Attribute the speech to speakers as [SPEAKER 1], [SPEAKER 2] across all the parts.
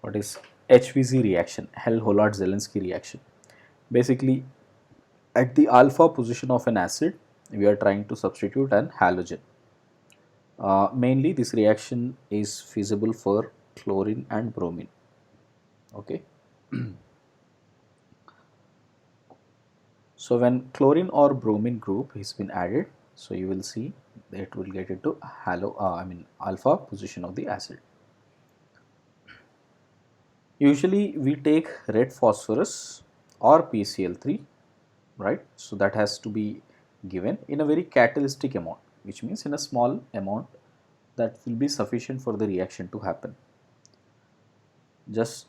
[SPEAKER 1] what is HVZ reaction, Hell-Hollard-Zelinsky reaction. Basically, at the alpha position of an acid, we are trying to substitute an halogen. Mainly, this reaction is feasible for chlorine and bromine. Okay. So when chlorine or bromine group has been added, so you will see that it will get into alpha position of the acid. Usually we take red phosphorus or PCl3, right? So that has to be given in a very catalytic amount, which means in a small amount that will be sufficient for the reaction to happen. Just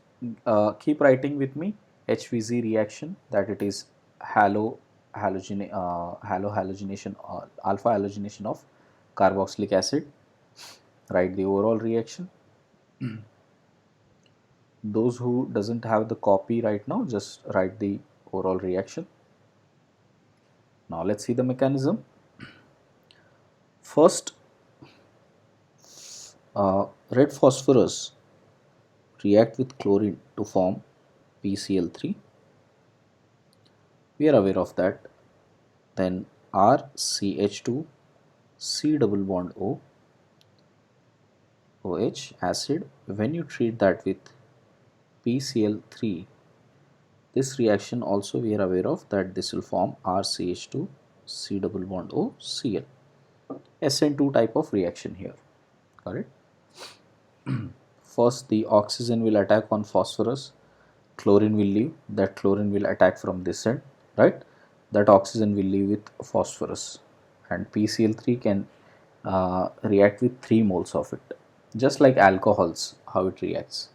[SPEAKER 1] keep writing with me HVZ reaction, that it is halogenation alpha halogenation of carboxylic acid. Write the overall reaction. Those who doesn't have the copy right now, just write the overall reaction. Now let's see the mechanism. First, red phosphorus react with chlorine to form PCl3. We are aware of that. Then RCH2 C double bond O OH acid, when you treat that with PCl3, this reaction also we are aware of that this will form RCH2 C double bond O Cl. SN2 type of reaction here. Got it? First the oxygen will attack on phosphorus, chlorine will leave, that chlorine will attack from this end, right? That oxygen will leave with phosphorus, and PCl3 can react with 3 moles of it, just like alcohols, how it reacts.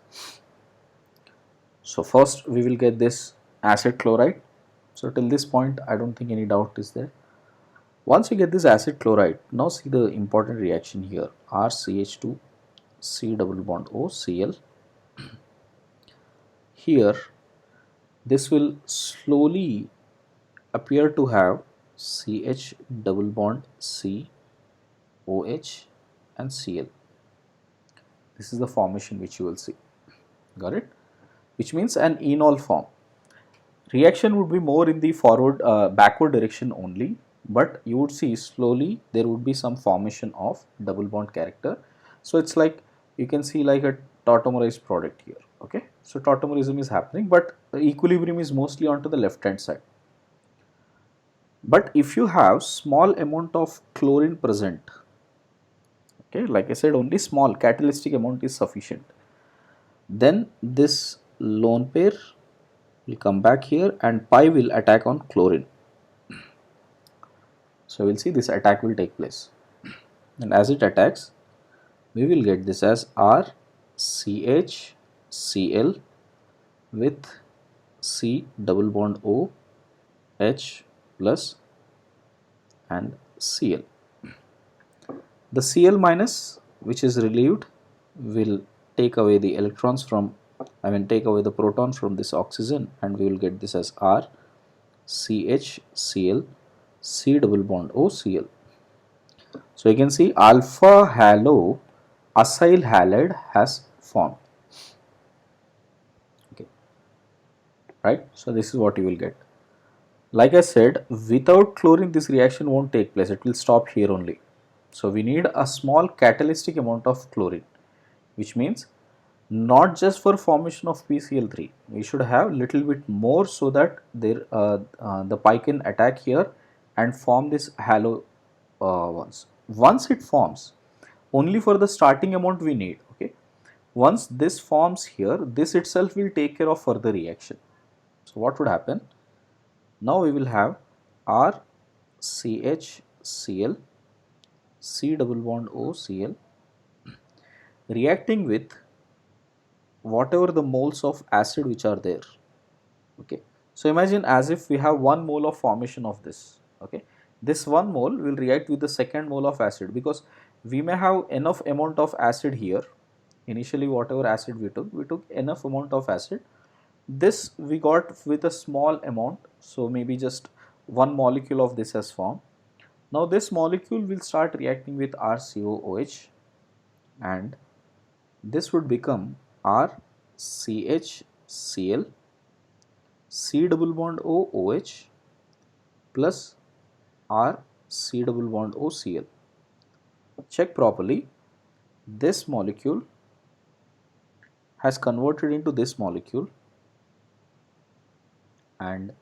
[SPEAKER 1] So first we will get this acid chloride. So till this point I don't think any doubt is there. Once you get this acid chloride, now see the important reaction here, RCH2 C double bond O Cl. Here this will slowly appear to have CH double bond C OH and Cl. This is the formation which you will see. Got it? Which means an enol form. Reaction would be more in the backward direction only, but you would see slowly there would be some formation of double bond character. So it's like you can see like a tautomerized product here. Okay, so tautomerism is happening, but equilibrium is mostly onto the left hand side. But if you have small amount of chlorine present, okay, like I said, only small catalytic amount is sufficient, then this lone pair will come back here and pi will attack on chlorine. So we'll see this attack will take place, and as it attacks we will get this as RCHCl with C double bond O H plus and Cl. The Cl minus which is relieved will take away the electrons from, take away the proton from this oxygen, and we will get this as RCHCl C double bond O Cl. So you can see alpha halo acyl halide has formed. Okay, right? So this is what you will get. Like I said, without chlorine this reaction won't take place, it will stop here only. So we need a small catalytic amount of chlorine, which means not just for formation of PCl3, we should have little bit more so that there the pi can attack here and form this halo ones. Once it forms, only for the starting amount we need. Okay, once this forms here, this itself will take care of further reaction. So what would happen? Now we will have RCHCl C double bond O Cl reacting with whatever the moles of acid which are there. Okay, so imagine as if we have 1 mole of formation of this. Okay, this 1 mole will react with the second mole of acid, because we may have enough amount of acid here. Initially whatever acid we took enough amount of acid. This we got with a small amount, so maybe just 1 molecule of this has formed. Now this molecule will start reacting with RCOOH, and this would become RCHCl CHCl, C double bond O OH plus R C double bond O Cl. Check properly. This molecule has converted into this molecule, and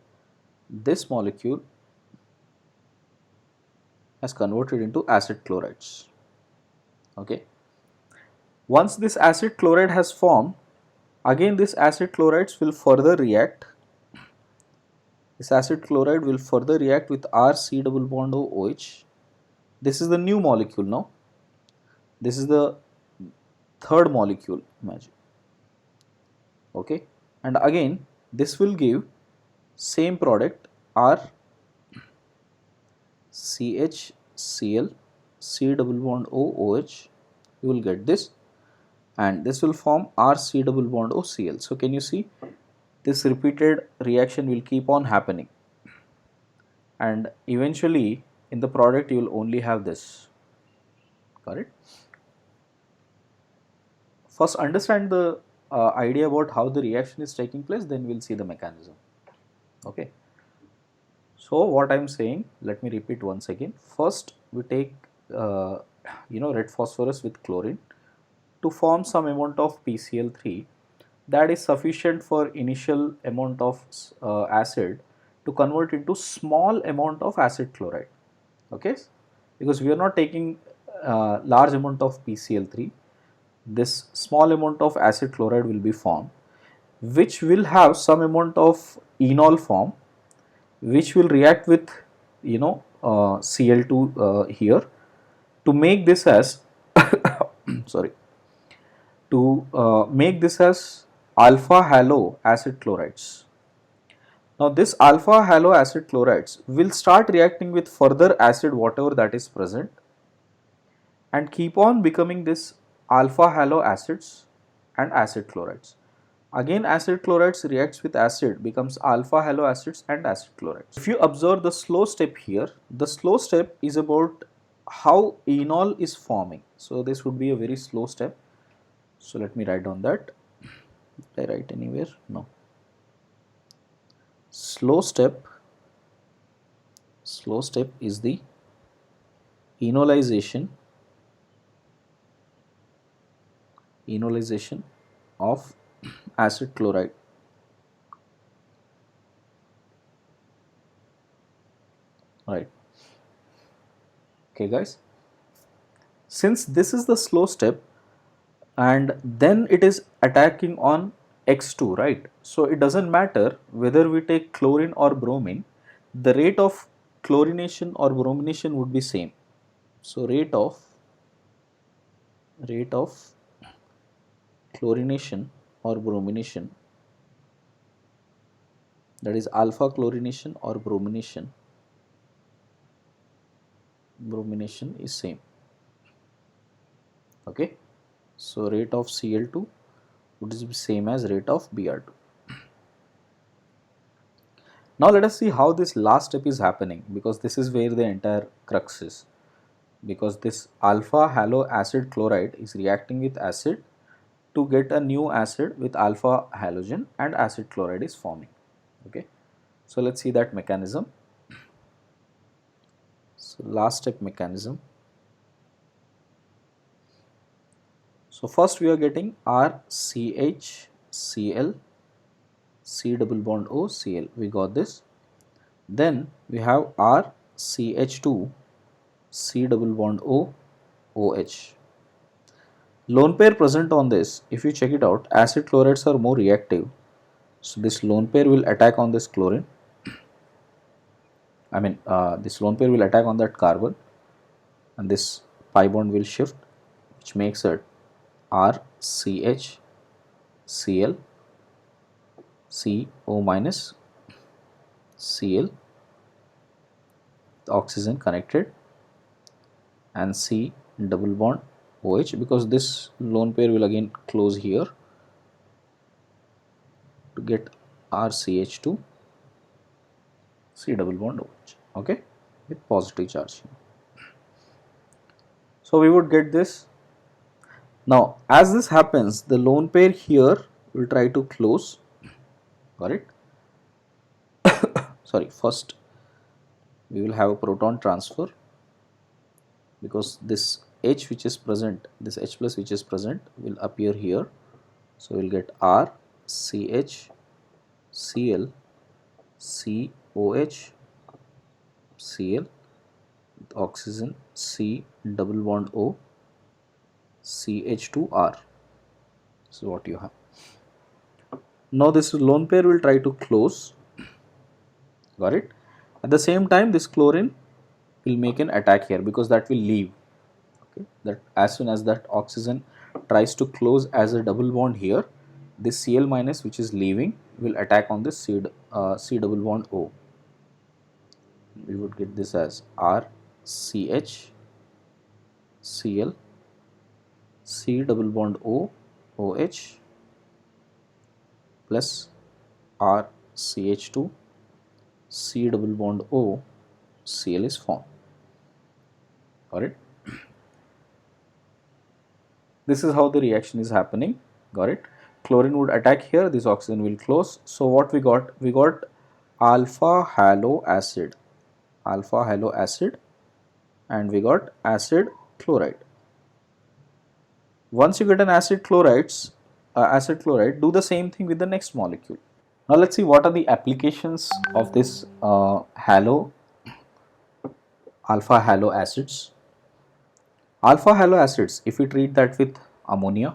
[SPEAKER 1] this molecule has converted into acid chlorides. Okay. Once this acid chloride has formed, again this acid chlorides will further react. This acid chloride will further react with RC double bond OH. This is the new molecule now. This is the third molecule, imagine. Okay, and again this will give same product R CHCl C double bond OH. You will get this, and this will form RC double bond OCl. So can you see, this repeated reaction will keep on happening, and eventually in the product you will only have this. Correct? First understand the idea about how the reaction is taking place, then we will see the mechanism. Okay. So what I am saying, let me repeat once again. First we take red phosphorus with chlorine to form some amount of PCl3 that is sufficient for initial amount of acid to convert into small amount of acid chloride. Okay, because we are not taking large amount of PCl3, this small amount of acid chloride will be formed, which will have some amount of enol form, which will react with Cl2 here to make this as sorry, to make this as alpha halo acid chlorides. Now this alpha halo acid chlorides will start reacting with further acid whatever that is present, and keep on becoming this alpha halo acids and acid chlorides. Again acid chlorides reacts with acid, becomes alpha halo acids and acid chlorides. If you observe the slow step here, the slow step is about how enol is forming. So this would be a very slow step. So let me write down that. Did I write anywhere? No. Slow step is the enolization of acid chloride. Right. Okay guys, since this is the slow step and then it is attacking on X2, right? So it doesn't matter whether we take chlorine or bromine, the rate of chlorination or bromination would be same. So rate of chlorination or bromination, that is alpha chlorination or bromination is same. Okay, so rate of Cl2 would be same as rate of Br2. Now let us see how this last step is happening, because this is where the entire crux is, because this alpha halo acid chloride is reacting with acid to get a new acid with alpha halogen, and acid chloride is forming. Okay, so let's see that mechanism. So last step mechanism. So first we are getting RCHCl C double bond O Cl, we got this. Then we have RCH2 C double bond O OH. Lone pair present on this, if you check it out, acid chlorides are more reactive. So this lone pair will attack on this chlorine. This lone pair will attack on that carbon, and this pi bond will shift, which makes it RCHCl CO minus Cl, the oxygen connected, and C double bond OH, because this lone pair will again close here to get RCH2 C double bond OH, okay, with positive charge. So we would get this. Now as this happens, the lone pair here will try to close. Got it? Sorry, first we will have a proton transfer, because this H which is present, this H plus which is present will appear here. So we will get R CH Cl COH Cl with oxygen C double bond O CH2R. This is what you have. Now this lone pair will try to close. Got it? At the same time, this chlorine will make an attack here, because that will leave. Okay, that as soon as that oxygen tries to close as a double bond here, this Cl minus which is leaving will attack on this C double bond O. We would get this as R CH Cl C double bond O OH plus R CH2 C double bond O Cl is formed. Got it? This is how the reaction is happening. Got it? Chlorine would attack here, this oxygen will close. So what we got? We got alpha halo acid, and we got acid chloride. Once you get an acid chloride, do the same thing with the next molecule. Now let's see what are the applications of this alpha halo acids. Alpha halo acids, if we treat that with ammonia,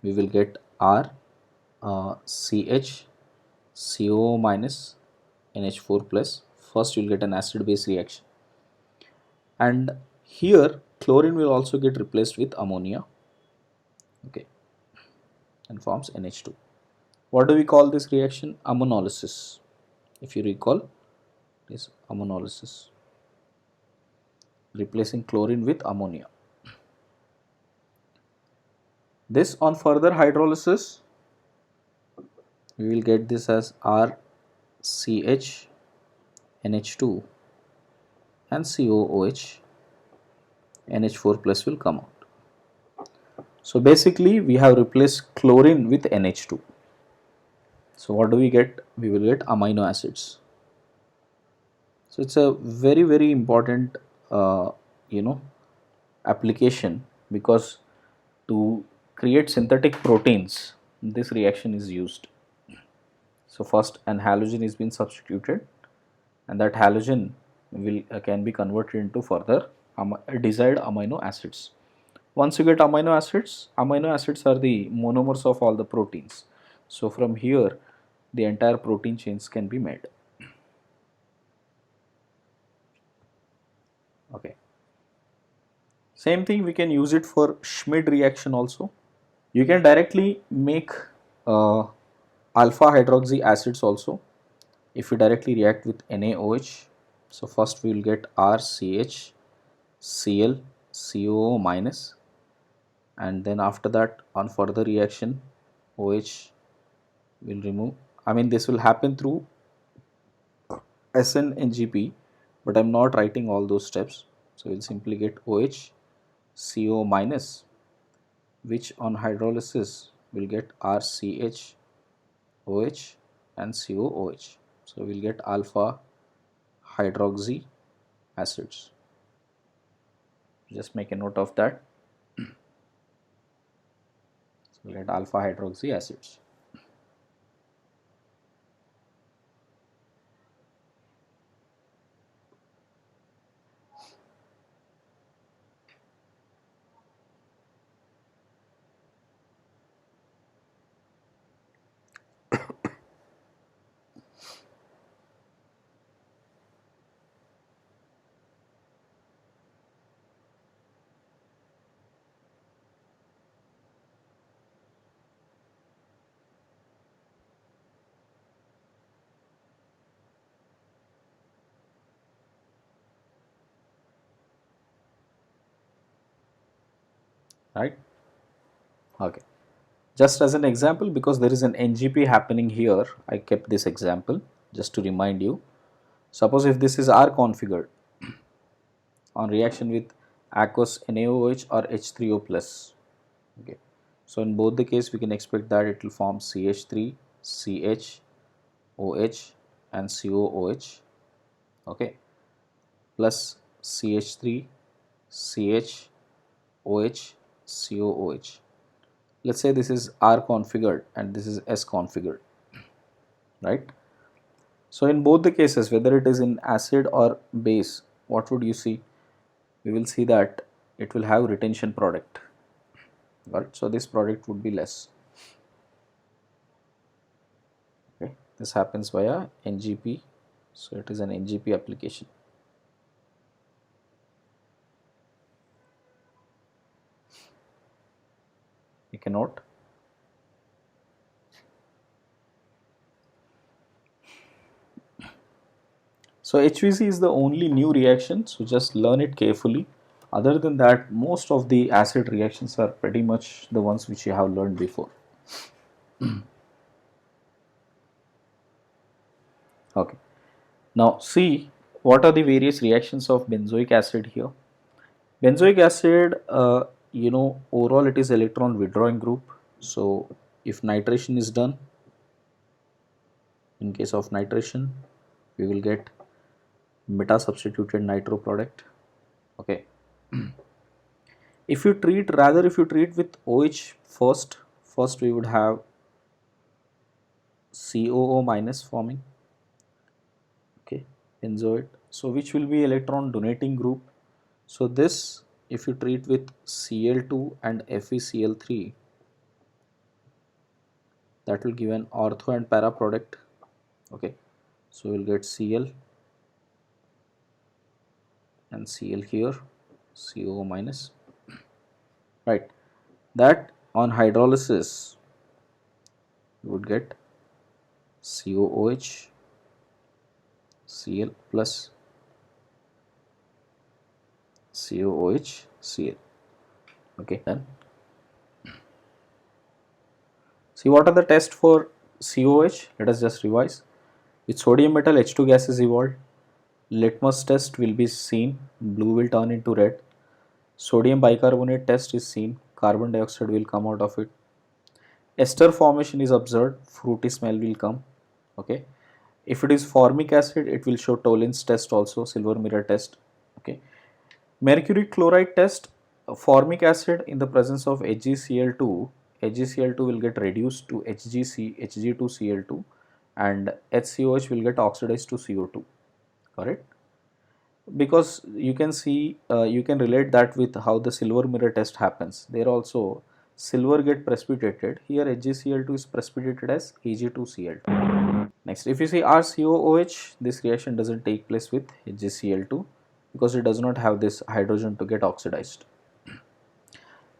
[SPEAKER 1] we will get R CH CO minus NH4 plus. First you will get an acid base reaction, and here chlorine will also get replaced with ammonia, okay, and forms NH2. What do we call this reaction? Ammonolysis. If you recall, it is ammonolysis, replacing chlorine with ammonia. This on further hydrolysis, we will get this as RCH NH2 and COOH, NH4 plus will come out. So basically we have replaced chlorine with NH2. So what do we get? We will get amino acids. So it's a very important application, because to create synthetic proteins this reaction is used. So first an halogen is being substituted, and that halogen will can be converted into further desired amino acids. Once you get amino acids are the monomers of all the proteins. So from here the entire protein chains can be made. Okay. Same thing, we can use it for Schmid reaction also. You can directly make alpha hydroxy acids also if you directly react with NaOH. So first we will get RCH Cl COO minus, and then after that on further reaction OH will remove. I mean this will happen through SN-NGP, but I am not writing all those steps. So we will simply get OH CO minus, which on hydrolysis will get RCH OH and COOH. So we will get alpha hydroxy acids. Just make a note of that. So we will get alpha hydroxy acids. Right? Okay. Just as an example, because there is an NGP happening here, I kept this example just to remind you. Suppose if this is R configured on reaction with aqueous NaOH or H3O plus. Okay. So in both the case we can expect that it will form CH3, CH, OH and COOH, okay, plus CH3, CH, OH, COOH. Let's say this is R configured and this is S configured, right? So in both the cases, whether it is in acid or base, what would you see? We will see that it will have retention product, right? So this product would be less. Okay, this happens via NGP, so it is an NGP application. Make a note. So HVC is the only new reaction, so just learn it carefully. Other than that, most of the acid reactions are pretty much the ones which you have learned before. Okay. Now see what are the various reactions of benzoic acid here. Benzoic acid, overall it is electron withdrawing group. So if nitration is done, in case of nitration, we will get meta substituted nitro product. Okay. If you treat with OH first we would have COO minus forming. Okay, benzoate. So which will be electron donating group. So this, if you treat with Cl2 and FeCl3, that will give an ortho and para product. Okay, so we'll get Cl and Cl here, COO minus, right? That on hydrolysis you would get COOH, Cl plus COOH, Cl. Okay, done. See what are the tests for COOH? Let us just revise. With sodium metal, H2 gas is evolved. Litmus test will be seen. Blue will turn into red. Sodium bicarbonate test is seen. Carbon dioxide will come out of it. Ester formation is observed. Fruity smell will come. Okay. If it is formic acid, it will show Tollens test also. Silver mirror test. Okay. Mercury chloride test. Formic acid in the presence of HgCl2. HgCl2 will get reduced to Hg2Cl2 and HCOH will get oxidized to CO2. Correct? Because you can see, you can relate that with how the silver mirror test happens. There also silver get precipitated. Here HgCl2 is precipitated as Ag2Cl2. Next, if you see RCOOH, this reaction doesn't take place with HgCl2 because it does not have this hydrogen to get oxidized.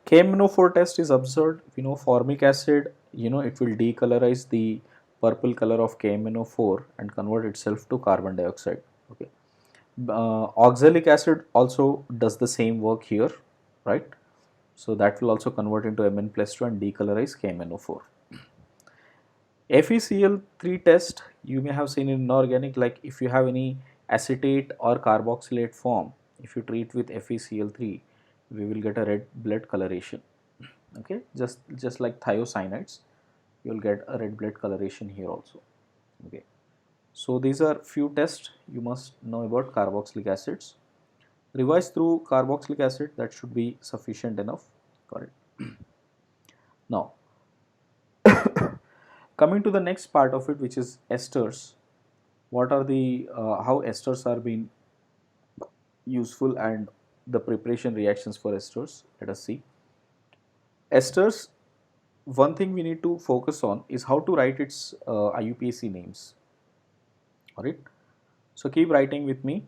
[SPEAKER 1] KMNO4 test is observed. We know formic acid, it will decolorize the purple color of KMNO4 and convert itself to carbon dioxide. Okay. Oxalic acid also does the same work here, right? So that will also convert into Mn+2 and decolorize KMNO4. FeCl3 test you may have seen in inorganic, like if you have any acetate or carboxylate form, if you treat with FeCl3, we will get a red blood coloration. Okay, just like thiocyanates, you will get a red blood coloration here also. Okay, so these are few tests you must know about carboxylic acids. Revise through carboxylic acid, that should be sufficient enough. Got it. Now coming to the next part of it, which is esters. What are the how esters are being useful and the preparation reactions for esters? Let us see. Esters, one thing we need to focus on is how to write its IUPAC names. Alright, so keep writing with me.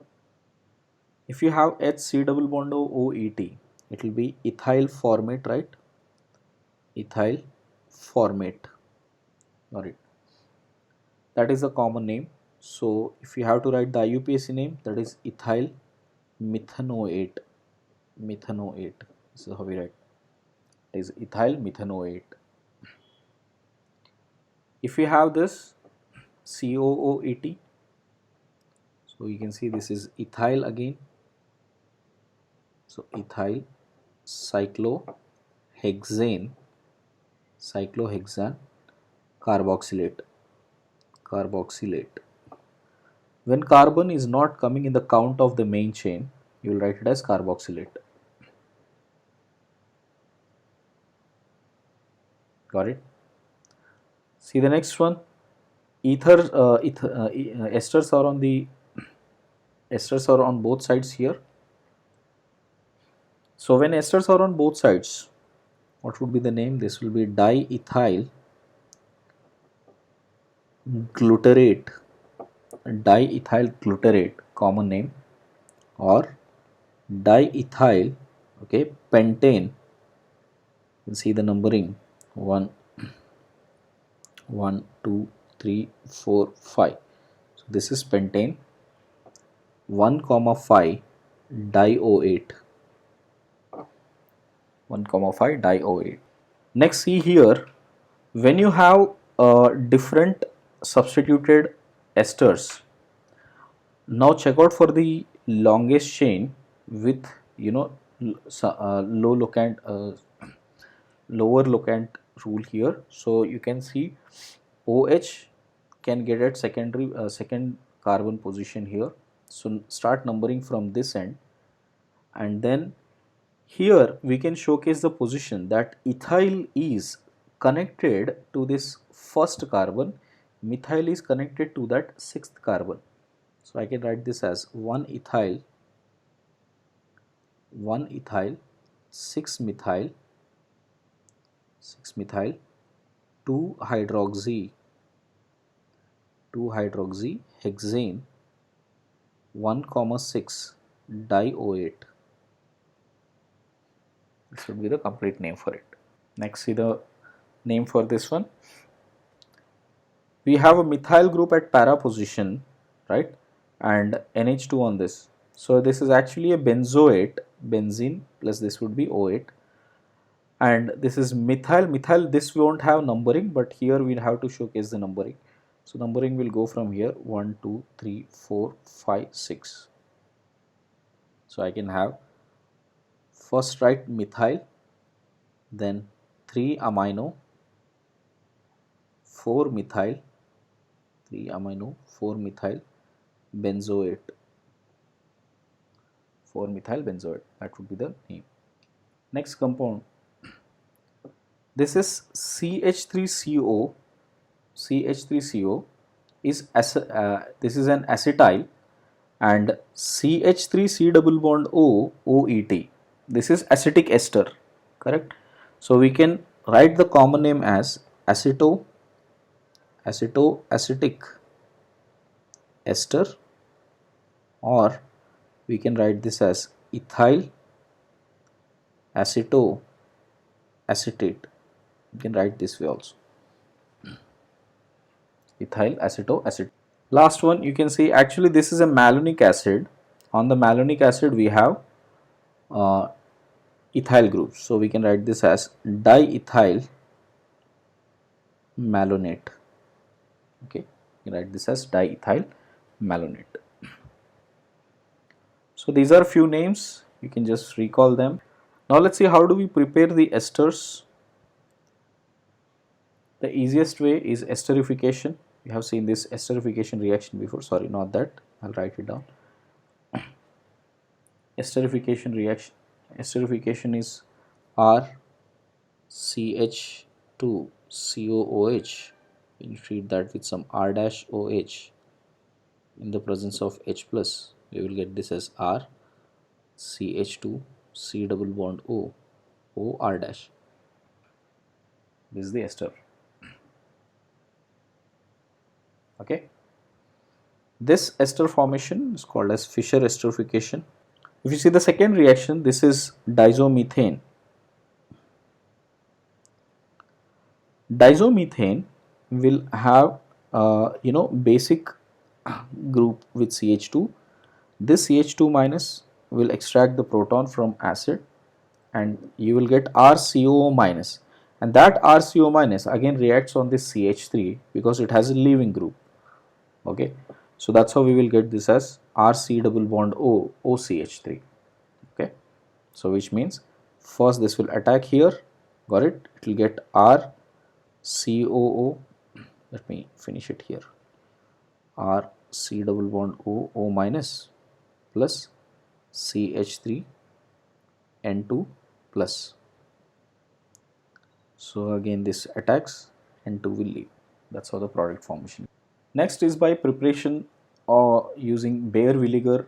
[SPEAKER 1] If you have HC double bond OET, it will be ethyl formate, right? Ethyl formate. Alright, that is a common name. So if you have to write the IUPAC name, that is ethyl methanoate. Methanoate. This is how we write. It is ethyl methanoate. If you have this COOET, so you can see this is ethyl again. So ethyl cyclohexane cyclohexane carboxylate. When carbon is not coming in the count of the main chain, you will write it as carboxylate. Got it? See the next one. Esters are on both sides here. So when esters are on both sides, what would be the name? This will be diethyl glutarate, common name, or diethyl, okay, pentane. You can see the numbering 1, 1, 2, 3, 4, 5. So this is pentane. 1, 5 dioate. 1, 5 dioate. Next, see here, when you have different substituted esters, now check out for the longest chain with, you know, lower locant rule here. So you can see OH can get at second carbon position here. So start numbering from this end, and then here we can showcase the position that ethyl is connected to this first carbon, methyl is connected to that sixth carbon. So I can write this as 1 ethyl, 6 methyl, 2 hydroxyhexane, 1, 6 dioate. This would be the complete name for it. Next, see the name for this one. We have a methyl group at para position, right, and NH2 on this. So this is actually a benzoate, benzene, plus this would be O8, and this is methyl. This won't have numbering, but here we'll have to showcase the numbering. So numbering will go from here 1, 2, 3, 4, 5, 6. So I can have first write methyl, then 3 amino, 4 methyl, 4 methyl benzoate. 4 methyl benzoate, that would be the name. Next compound, this is CH3CO. CH3CO is this is an acetyl, and CH3C double bond O, OET, this is acetic ester, correct? So we can write the common name as acetic ester, or we can write this as ethyl acetoacetate. You can write this way also, ethyl acetoacetate. Last one, you can see actually this is a malonic acid. On the malonic acid we have ethyl groups, so we can write this as diethyl malonate. Okay, you can write this as diethyl malonate. So these are few names, you can just recall them. Now let's see how do we prepare the esters. The easiest way is esterification. We have seen this esterification reaction before, sorry, not that, I'll write it down. Esterification reaction, esterification is RCH2COOH. When you treat that with some R dash OH in the presence of H plus, we will get this as R CH2 C double bond O, O R dash. This is the ester. Okay, this ester formation is called as Fischer esterification. If you see the second reaction, this is diazomethane. Diazomethane will have basic group with CH2. This CH2 minus will extract the proton from acid, and you will get RCOO minus, and that RCO minus again reacts on this CH3 because it has a leaving group. Okay, so that's how we will get this as RC double bond O, OCH3. Okay, so which means first this will attack here, got it, it will get R COO, let me finish it here, R C double bond O, O minus plus CH3 N2 plus. So again this attacks, N2 will leave. That's how the product formation. Next is by preparation or using Baeyer-Villiger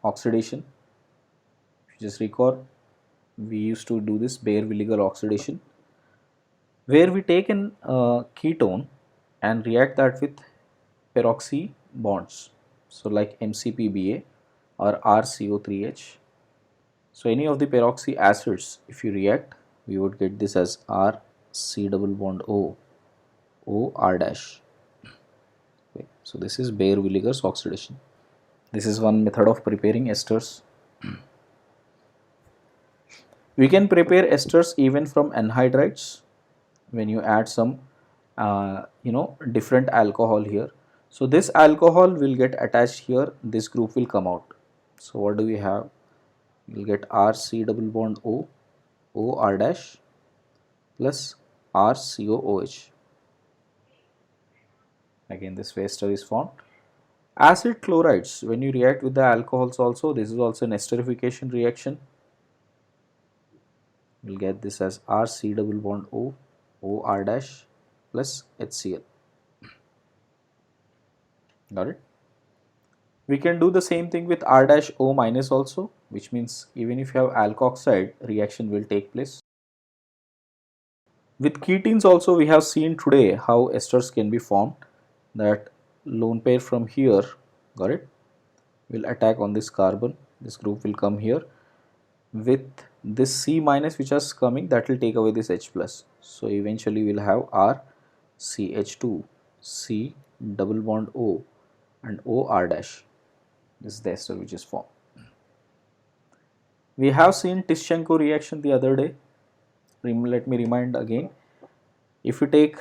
[SPEAKER 1] oxidation. If you just recall, we used to do this Baeyer-Villiger oxidation, where we take an ketone and react that with peroxy bonds. So like MCPBA or RCO3H. So any of the peroxy acids, if you react, we would get this as RC double bond O, O R dash. Okay. So this is Baeyer-Villiger's oxidation. This is one method of preparing esters. We can prepare esters even from anhydrides when you add some different alcohol here. So this alcohol will get attached here, this group will come out. So what do we have? We'll get RC double bond O, O R dash plus RCOOH. Again this ester is formed. Acid chlorides, when you react with the alcohols also, this is also an esterification reaction. We'll get this as RC double bond O, O R dash plus HCl. Got it? We can do the same thing with R dash O minus also, which means even if you have alkoxide, reaction will take place. With ketenes also we have seen today how esters can be formed, that lone pair from here, got it, will attack on this carbon, this group will come here, with this C minus which is coming, that will take away this H plus. So eventually we will have R CH2 C double bond O and O R dash. This is the ester which is formed. We have seen Tischenko reaction the other day. Let me remind again. If you take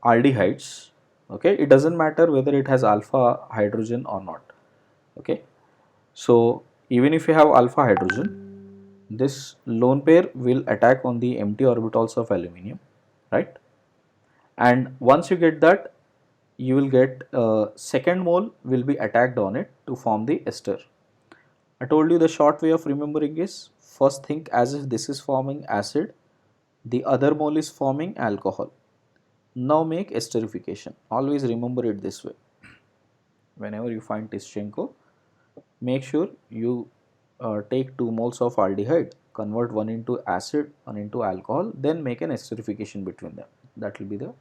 [SPEAKER 1] aldehydes, okay, it doesn't matter whether it has alpha hydrogen or not. Okay, so even if you have alpha hydrogen, this lone pair will attack on the empty orbitals of aluminium, right? And once you get that, you will get second mole will be attacked on it to form the ester. I told you the short way of remembering is, first think as if this is forming acid, the other mole is forming alcohol. Now make esterification. Always remember it this way. Whenever you find Tischenko, make sure you take 2 moles of aldehyde, convert one into acid, one into alcohol, then make an esterification between them. That will be the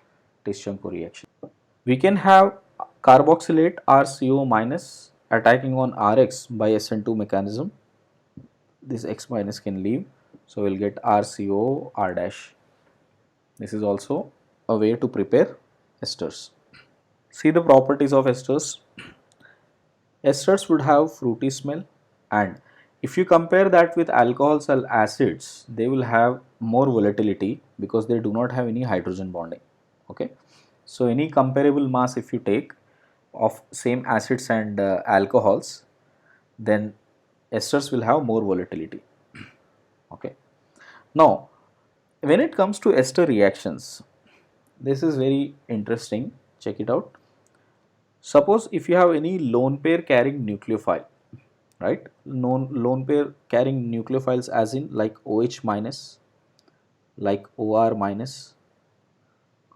[SPEAKER 1] Tischenko reaction. We can have carboxylate RCO minus attacking on RX by SN2 mechanism. This X minus can leave, so we'll get RCO R dash. This is also a way to prepare esters. See the properties of esters. Esters would have fruity smell, and if you compare that with alcohols and acids, they will have more volatility because they do not have any hydrogen bonding. Okay, so any comparable mass if you take of same acids and alcohols, then esters will have more volatility. Okay, now when it comes to ester reactions, this is very interesting. Check it out. Suppose if you have any lone pair carrying nucleophile, right? Lone pair carrying nucleophiles as in like OH minus, like OR minus,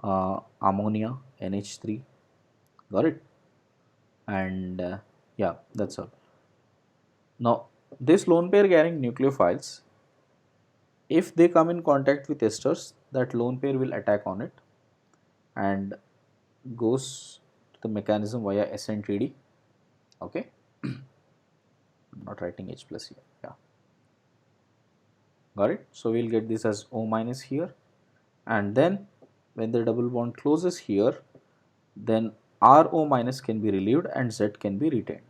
[SPEAKER 1] ammonia, NH3, got it? And yeah, that's all. Now this lone pair carrying nucleophiles, if they come in contact with esters, that lone pair will attack on it and goes to the mechanism via SN3D. Okay, I'm not writing H plus here. Yeah, got it. So we'll get this as O minus here, and then when the double bond closes here, then RO minus can be relieved and Z can be retained.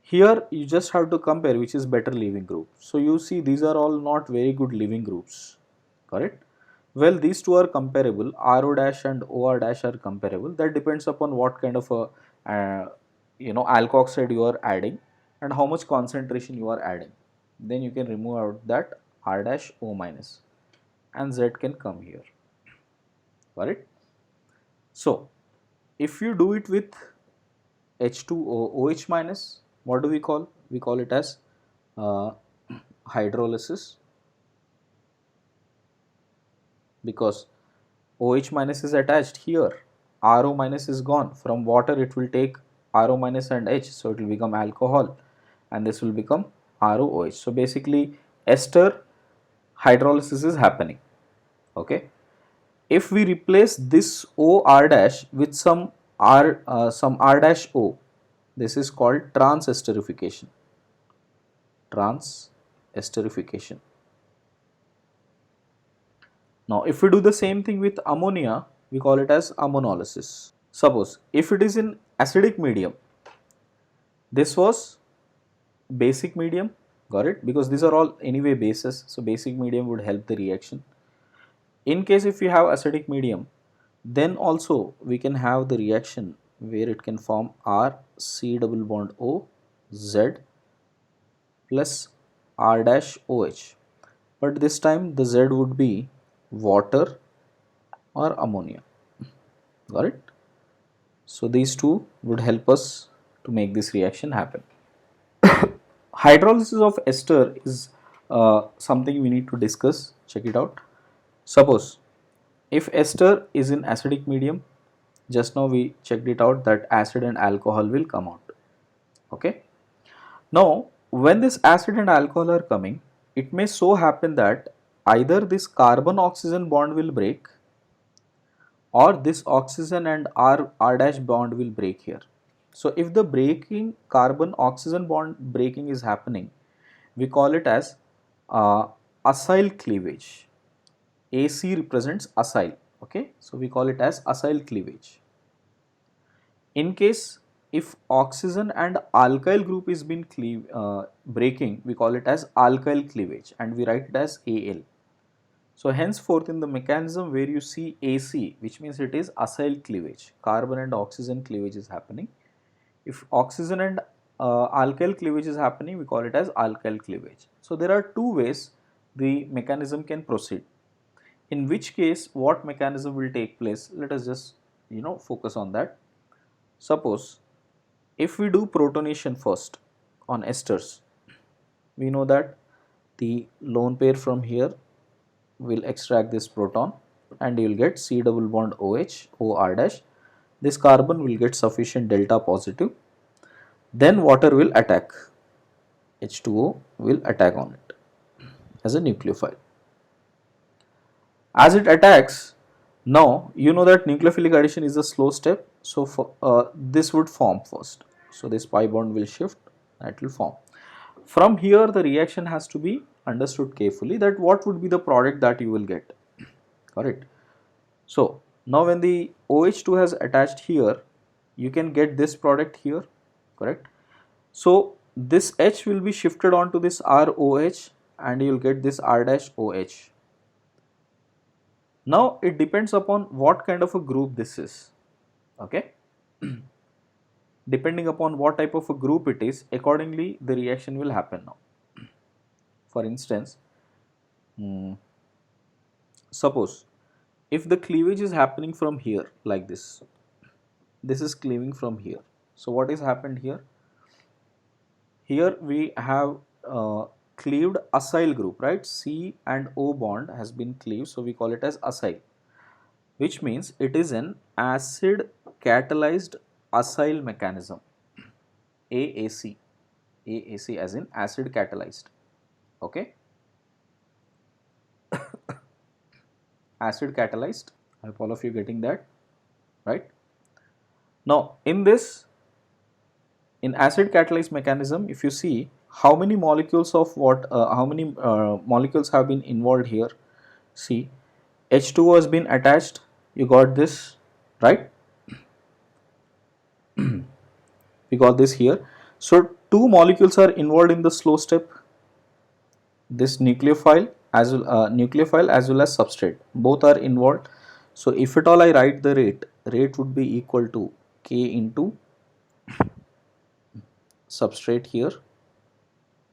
[SPEAKER 1] Here you just have to compare which is better leaving group. So you see these are all not very good leaving groups, correct? Well, these two are comparable. RO dash and OR dash are comparable. That depends upon what kind of a alkoxide you are adding and how much concentration you are adding. Then you can remove out that R dash O minus and Z can come here. Got it? So if you do it with H2O OH minus, what do we call? We call it as uh, hydrolysis, because OH minus is attached here, RO minus is gone. From water it will take RO minus and H, so it will become alcohol, and this will become ROOH. So basically ester hydrolysis is happening. Okay. If we replace this OR dash with some R dash O, this is called transesterification. Transesterification. Now, if we do the same thing with ammonia, we call it as ammonolysis. Suppose if it is in acidic medium, this was basic medium, got it? Because these are all anyway bases, so basic medium would help the reaction. In case if you have acidic medium, then also we can have the reaction where it can form R C double bond O Z plus R dash OH, but this time the Z would be water or ammonia. Got it? So these two would help us to make this reaction happen. Hydrolysis of ester is something we need to discuss. Check it out. Suppose if ester is in acidic medium, just now we checked it out that acid and alcohol will come out. Okay. Now when this acid and alcohol are coming, it may so happen that either this carbon oxygen bond will break, or this oxygen and R dash bond will break here. So if the breaking carbon oxygen bond breaking is happening, we call it as acyl cleavage. AC represents acyl. Okay, so we call it as acyl cleavage. In case if oxygen and alkyl group is been breaking, we call it as alkyl cleavage, and we write it as Al. So henceforth in the mechanism where you see AC, which means it is acyl cleavage, carbon and oxygen cleavage is happening. If oxygen and alkyl cleavage is happening, we call it as alkyl cleavage. So there are two ways the mechanism can proceed. In which case what mechanism will take place? Let us just focus on that. Suppose if we do protonation first on esters, we know that the lone pair from here will extract this proton and you will get C double bond OH, OR dash. This carbon will get sufficient delta positive. Then water will attack, H2O will attack on it as a nucleophile. As it attacks, now you know that nucleophilic addition is a slow step, so this would form first. So this pi bond will shift, that will form. From here the reaction has to be understood carefully, that what would be the product that you will get. Correct. So now when the OH2 has attached here, you can get this product here, correct. So this H will be shifted onto this ROH and you will get this R dash OH. Now it depends upon what kind of a group this is. Okay. Depending upon what type of a group it is, accordingly the reaction will happen now. For instance, suppose if the cleavage is happening from here like this is cleaving from here. So what is happened here? Here we have cleaved acyl group, right? C and O bond has been cleaved, so we call it as acyl, which means it is an acid catalyzed acyl mechanism. AAC, AAC as in acid catalyzed. Okay. Acid catalyzed. I hope all of you getting that, right? Now in this, in acid catalyzed mechanism, if you see how many molecules of molecules have been involved here. See, H2O has been attached, you got this, right? We got this here. So two molecules are involved in the slow step, this nucleophile as well as substrate, both are involved. So if at all I write the rate would be equal to K into substrate here,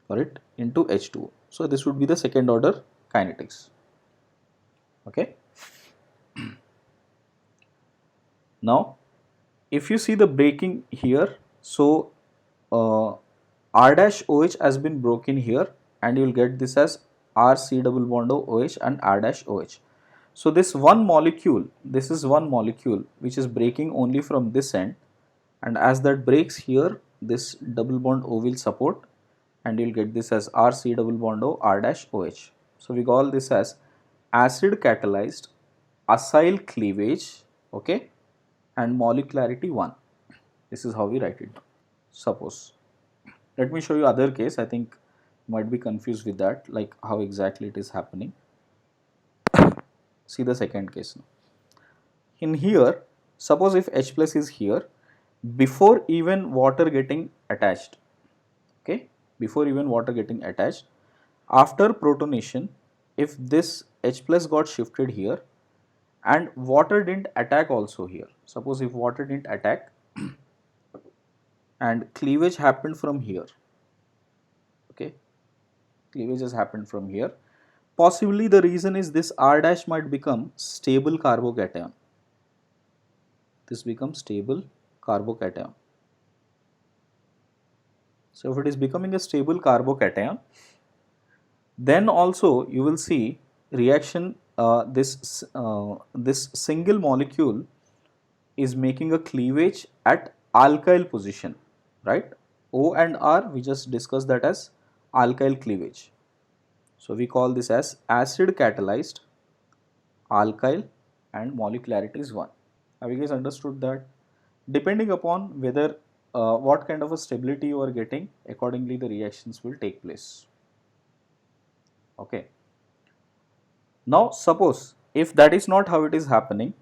[SPEAKER 1] correct, into H2O. So this would be the second order kinetics. Okay. Now if you see the breaking here, so R dash OH has been broken here, and you will get this as R C double bond O OH and R dash OH. So this one molecule, this is one molecule which is breaking only from this end, and as that breaks here, this double bond O will support, and you will get this as R C double bond O R dash OH. So we call this as acid catalyzed acyl cleavage, okay, and molecularity 1. This is how we write it. Suppose, let me show you other case. I think you might be confused with that, like how exactly it is happening. See the second case now. In here, suppose if H plus is here, before even water getting attached, okay, before even water getting attached, after protonation, if this H plus got shifted here and water didn't attack also here, suppose if water didn't attack and cleavage happened from here, okay, cleavage has happened from here, possibly the reason is this R dash might become stable carbocation. This becomes stable carbocation. So if it is becoming a stable carbocation, then also you will see reaction, this single molecule is making a cleavage at alkyl position, right? O and R, we just discussed that as alkyl cleavage. So we call this as acid catalyzed alkyl, and molecularity is 1. Have you guys understood that? Depending upon whether what kind of a stability you are getting, accordingly the reactions will take place. Okay. Now suppose if that is not how it is happening,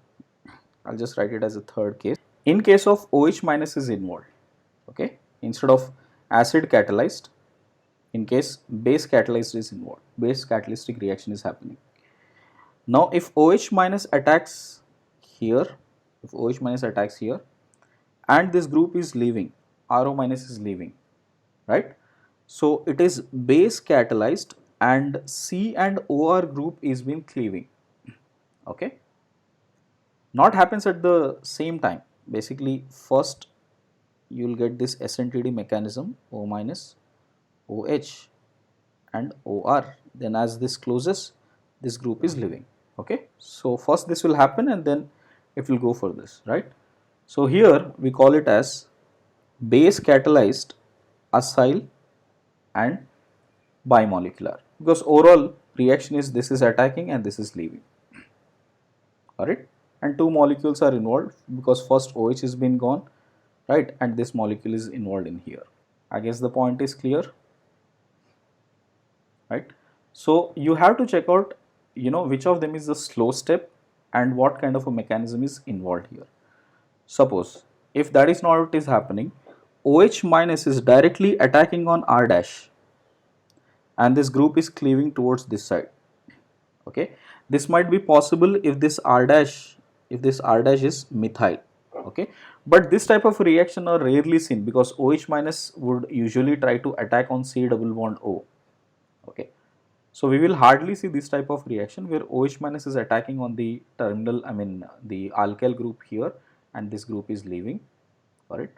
[SPEAKER 1] I'll just write it as a third case. In case of OH minus is involved, okay, instead of acid catalyzed, in case base catalyzed is involved, base catalytic reaction is happening. Now if OH minus attacks here, if OH minus attacks here and this group is leaving, RO minus is leaving, right? So it is base catalyzed and C and OR group is been cleaving, okay. Not happens at the same time. Basically first you will get this SNTD mechanism, O minus, OH and OR, then as this closes, this group is leaving, okay. So first this will happen and then it will go for this, right. So here we call it as base catalyzed acyl and bimolecular, because overall reaction is this is attacking and this is leaving, alright, and two molecules are involved because first OH has been gone, right, and this molecule is involved in here. I guess the point is clear, right. So you have to check out, you know, which of them is the slow step and what kind of a mechanism is involved here. Suppose if that is not what is happening, OH minus is directly attacking on R dash and this group is cleaving towards this side, okay. This might be possible if this R dash is methyl, okay, but this type of reaction are rarely seen because OH minus would usually try to attack on C double bond O, okay. So we will hardly see this type of reaction where OH minus is attacking on the terminal, I mean the alkyl group here and this group is leaving, alright.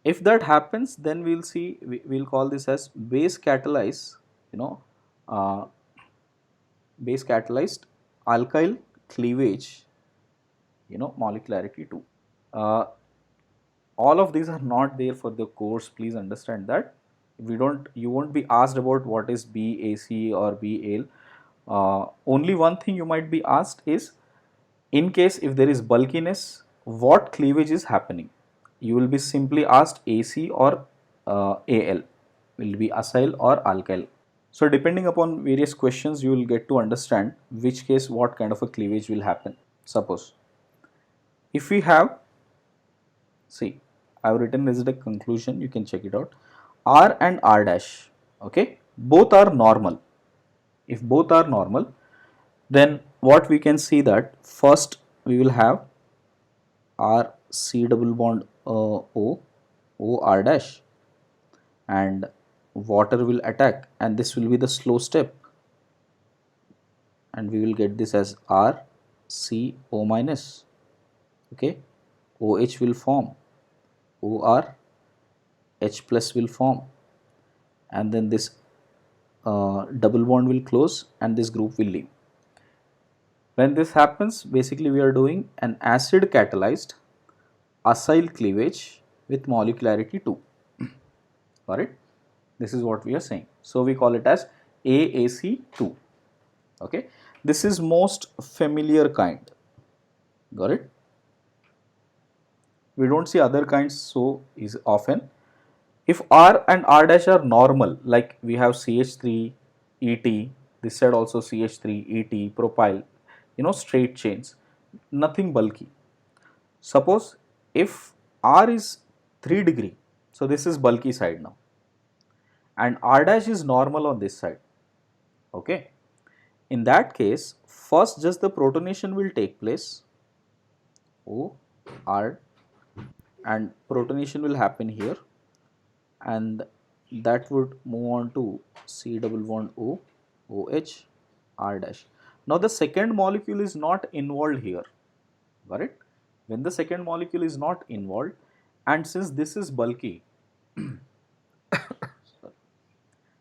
[SPEAKER 1] If that happens, then we will see, we will call this as base catalyzed, you know, base catalyzed alkyl cleavage, you know, molecularity 2. All of these are not there for the course, please understand that. You won't be asked about what is BAC or BAL. Only one thing you might be asked is, in case if there is bulkiness, what cleavage is happening? You will be simply asked AC or AL, will be acyl or alkyl. So depending upon various questions, you will get to understand which case what kind of a cleavage will happen. Suppose if we have, see, I have written this as a conclusion, you can check it out. R and R dash, okay, both are normal. If both are normal, then what we can see that first we will have R C double bond O R dash, and water will attack and this will be the slow step and we will get this as R C O minus, okay. OH will form, OR, H plus will form, and then this double bond will close and this group will leave. When this happens, basically we are doing an acid catalyzed acyl cleavage with molecularity 2. Got it? This is what we are saying. So we call it as AAC2. Okay, this is most familiar kind. Got it? We don't see other kinds so is often. If R and R dash are normal, like we have CH3, ET, this side also CH3, ET, propyl, straight chains, nothing bulky. Suppose if R is 3 degree, so this is bulky side now, and R dash is normal on this side. Okay. In that case, first just the protonation will take place, O, R, and protonation will happen here, and that would move on to C double bond O, OH, R dash. Now the second molecule is not involved here, got it? When the second molecule is not involved, and since this is bulky,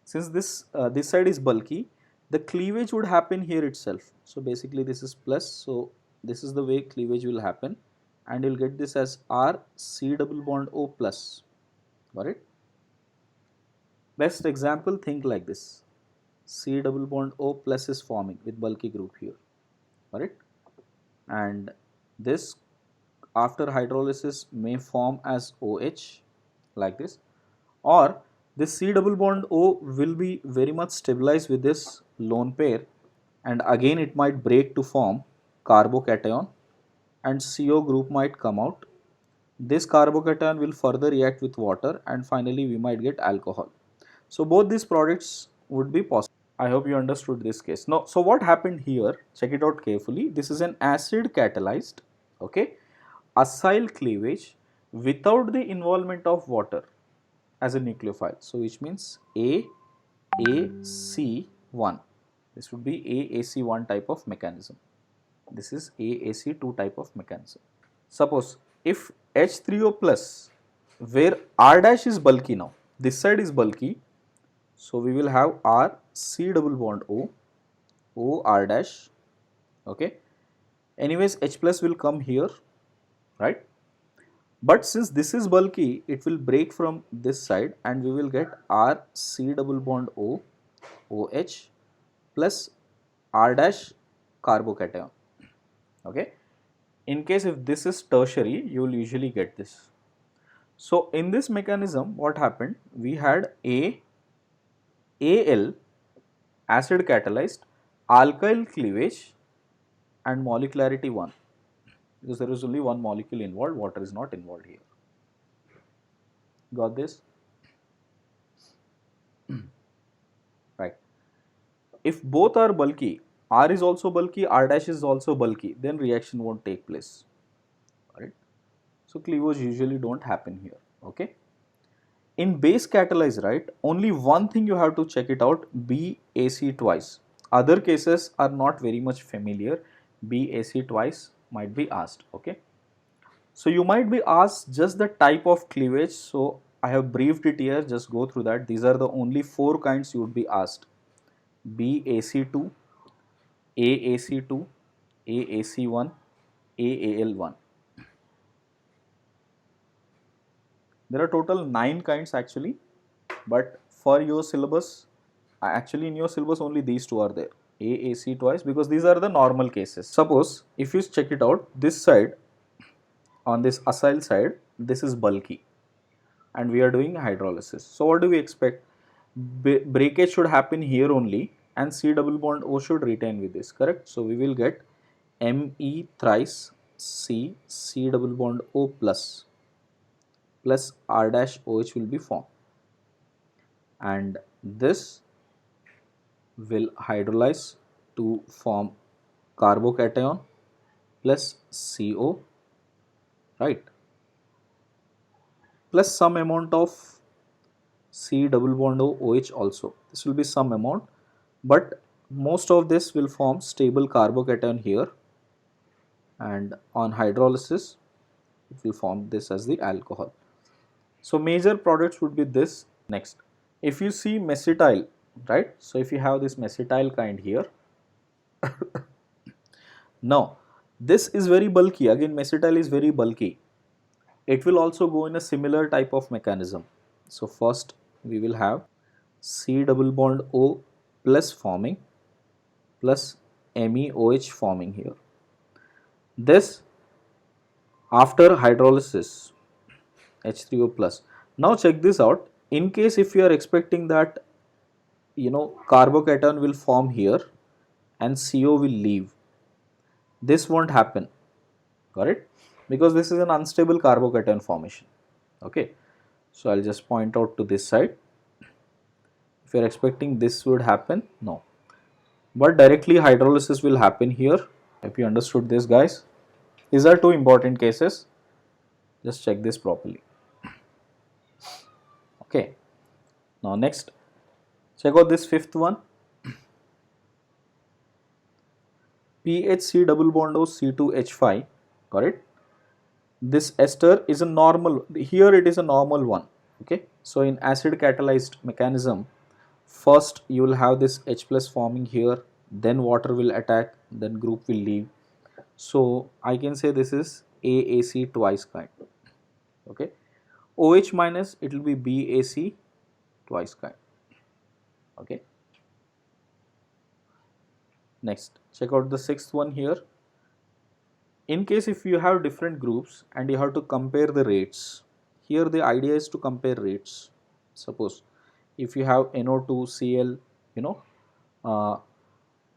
[SPEAKER 1] since this side is bulky, the cleavage would happen here itself. So basically this is plus, so this is the way cleavage will happen, and you'll get this as R C double bond O plus. Got it? Best example, think like this. C double bond O plus is forming with bulky group here. Got it? And this after hydrolysis may form as OH like this, or this C double bond O will be very much stabilized with this lone pair, and again it might break to form carbocation and CO group might come out. This carbocation will further react with water and finally we might get alcohol. So both these products would be possible. I hope you understood this case. Now, so what happened here, check it out carefully. This is an acid catalyzed, okay, acyl cleavage without the involvement of water as a nucleophile. So which means AAC1. This would be AAC1 type of mechanism. This is AAC2 type of mechanism. Suppose if H3O plus, where R dash is bulky now, this side is bulky, so we will have R C double bond O, O R dash, okay. Anyways, H plus will come here, right? But since this is bulky, it will break from this side and we will get R C double bond O, OH plus R dash carbocation, okay. In case if this is tertiary, you will usually get this. So in this mechanism, what happened? We had AL acid catalyzed alkyl cleavage and molecularity 1, because there is only one molecule involved, water is not involved here. Got this? Right. If both are bulky, R is also bulky, R dash is also bulky, then reaction won't take place. Right? So cleavage usually don't happen here. Okay. In base catalyze, right, only one thing you have to check it out, BAC twice. Other cases are not very much familiar. BAC twice might be asked. Okay. So you might be asked just the type of cleavage. So I have briefed it here, just go through that. These are the only 4 kinds you would be asked. BAC2, AAC2, AAC1, AAL1. There are total 9 kinds actually, but for your syllabus, actually in your syllabus only these 2 are there, AAC twice, because these are the normal cases. Suppose if you check it out, this side, on this acyl side, this is bulky and we are doing hydrolysis. So what do we expect? Breakage should happen here only and C double bond O should retain with this, correct? So we will get Me thrice C, C double bond O plus R dash OH will be formed, and this will hydrolyze to form carbocation plus CO, right, plus some amount of C double bond O OH also. This will be some amount, but most of this will form stable carbocation here, and on hydrolysis it will form this as the alcohol. So major products would be this. Next, if you see mesitile, right? So if you have this mesitile kind here, now this is very bulky. Again, mesitile is very bulky. It will also go in a similar type of mechanism. So first we will have C double bond O plus forming plus MEOH forming here. This after hydrolysis H3O plus. Now check this out. In case if you are expecting that carbocation will form here and CO will leave, this won't happen. Got it? Because this is an unstable carbocation formation. Okay. So I'll just point out to this side. If you are expecting this would happen, no. But directly hydrolysis will happen here. If you understood this, guys, these are two important cases. Just check this properly. Okay. Now next, check out this fifth one. PHC double bond O C2H5. Got it? This ester is a normal. Here it is a normal one. Okay. So in acid catalyzed mechanism, first you will have this H plus forming here, then water will attack, then group will leave. So I can say this is AAC twice kind. Okay. OH minus, it will be BAC twice kind. Okay. Next, check out the sixth one here. In case if you have different groups and you have to compare the rates, here the idea is to compare rates. Suppose if you have NO2Cl, I'll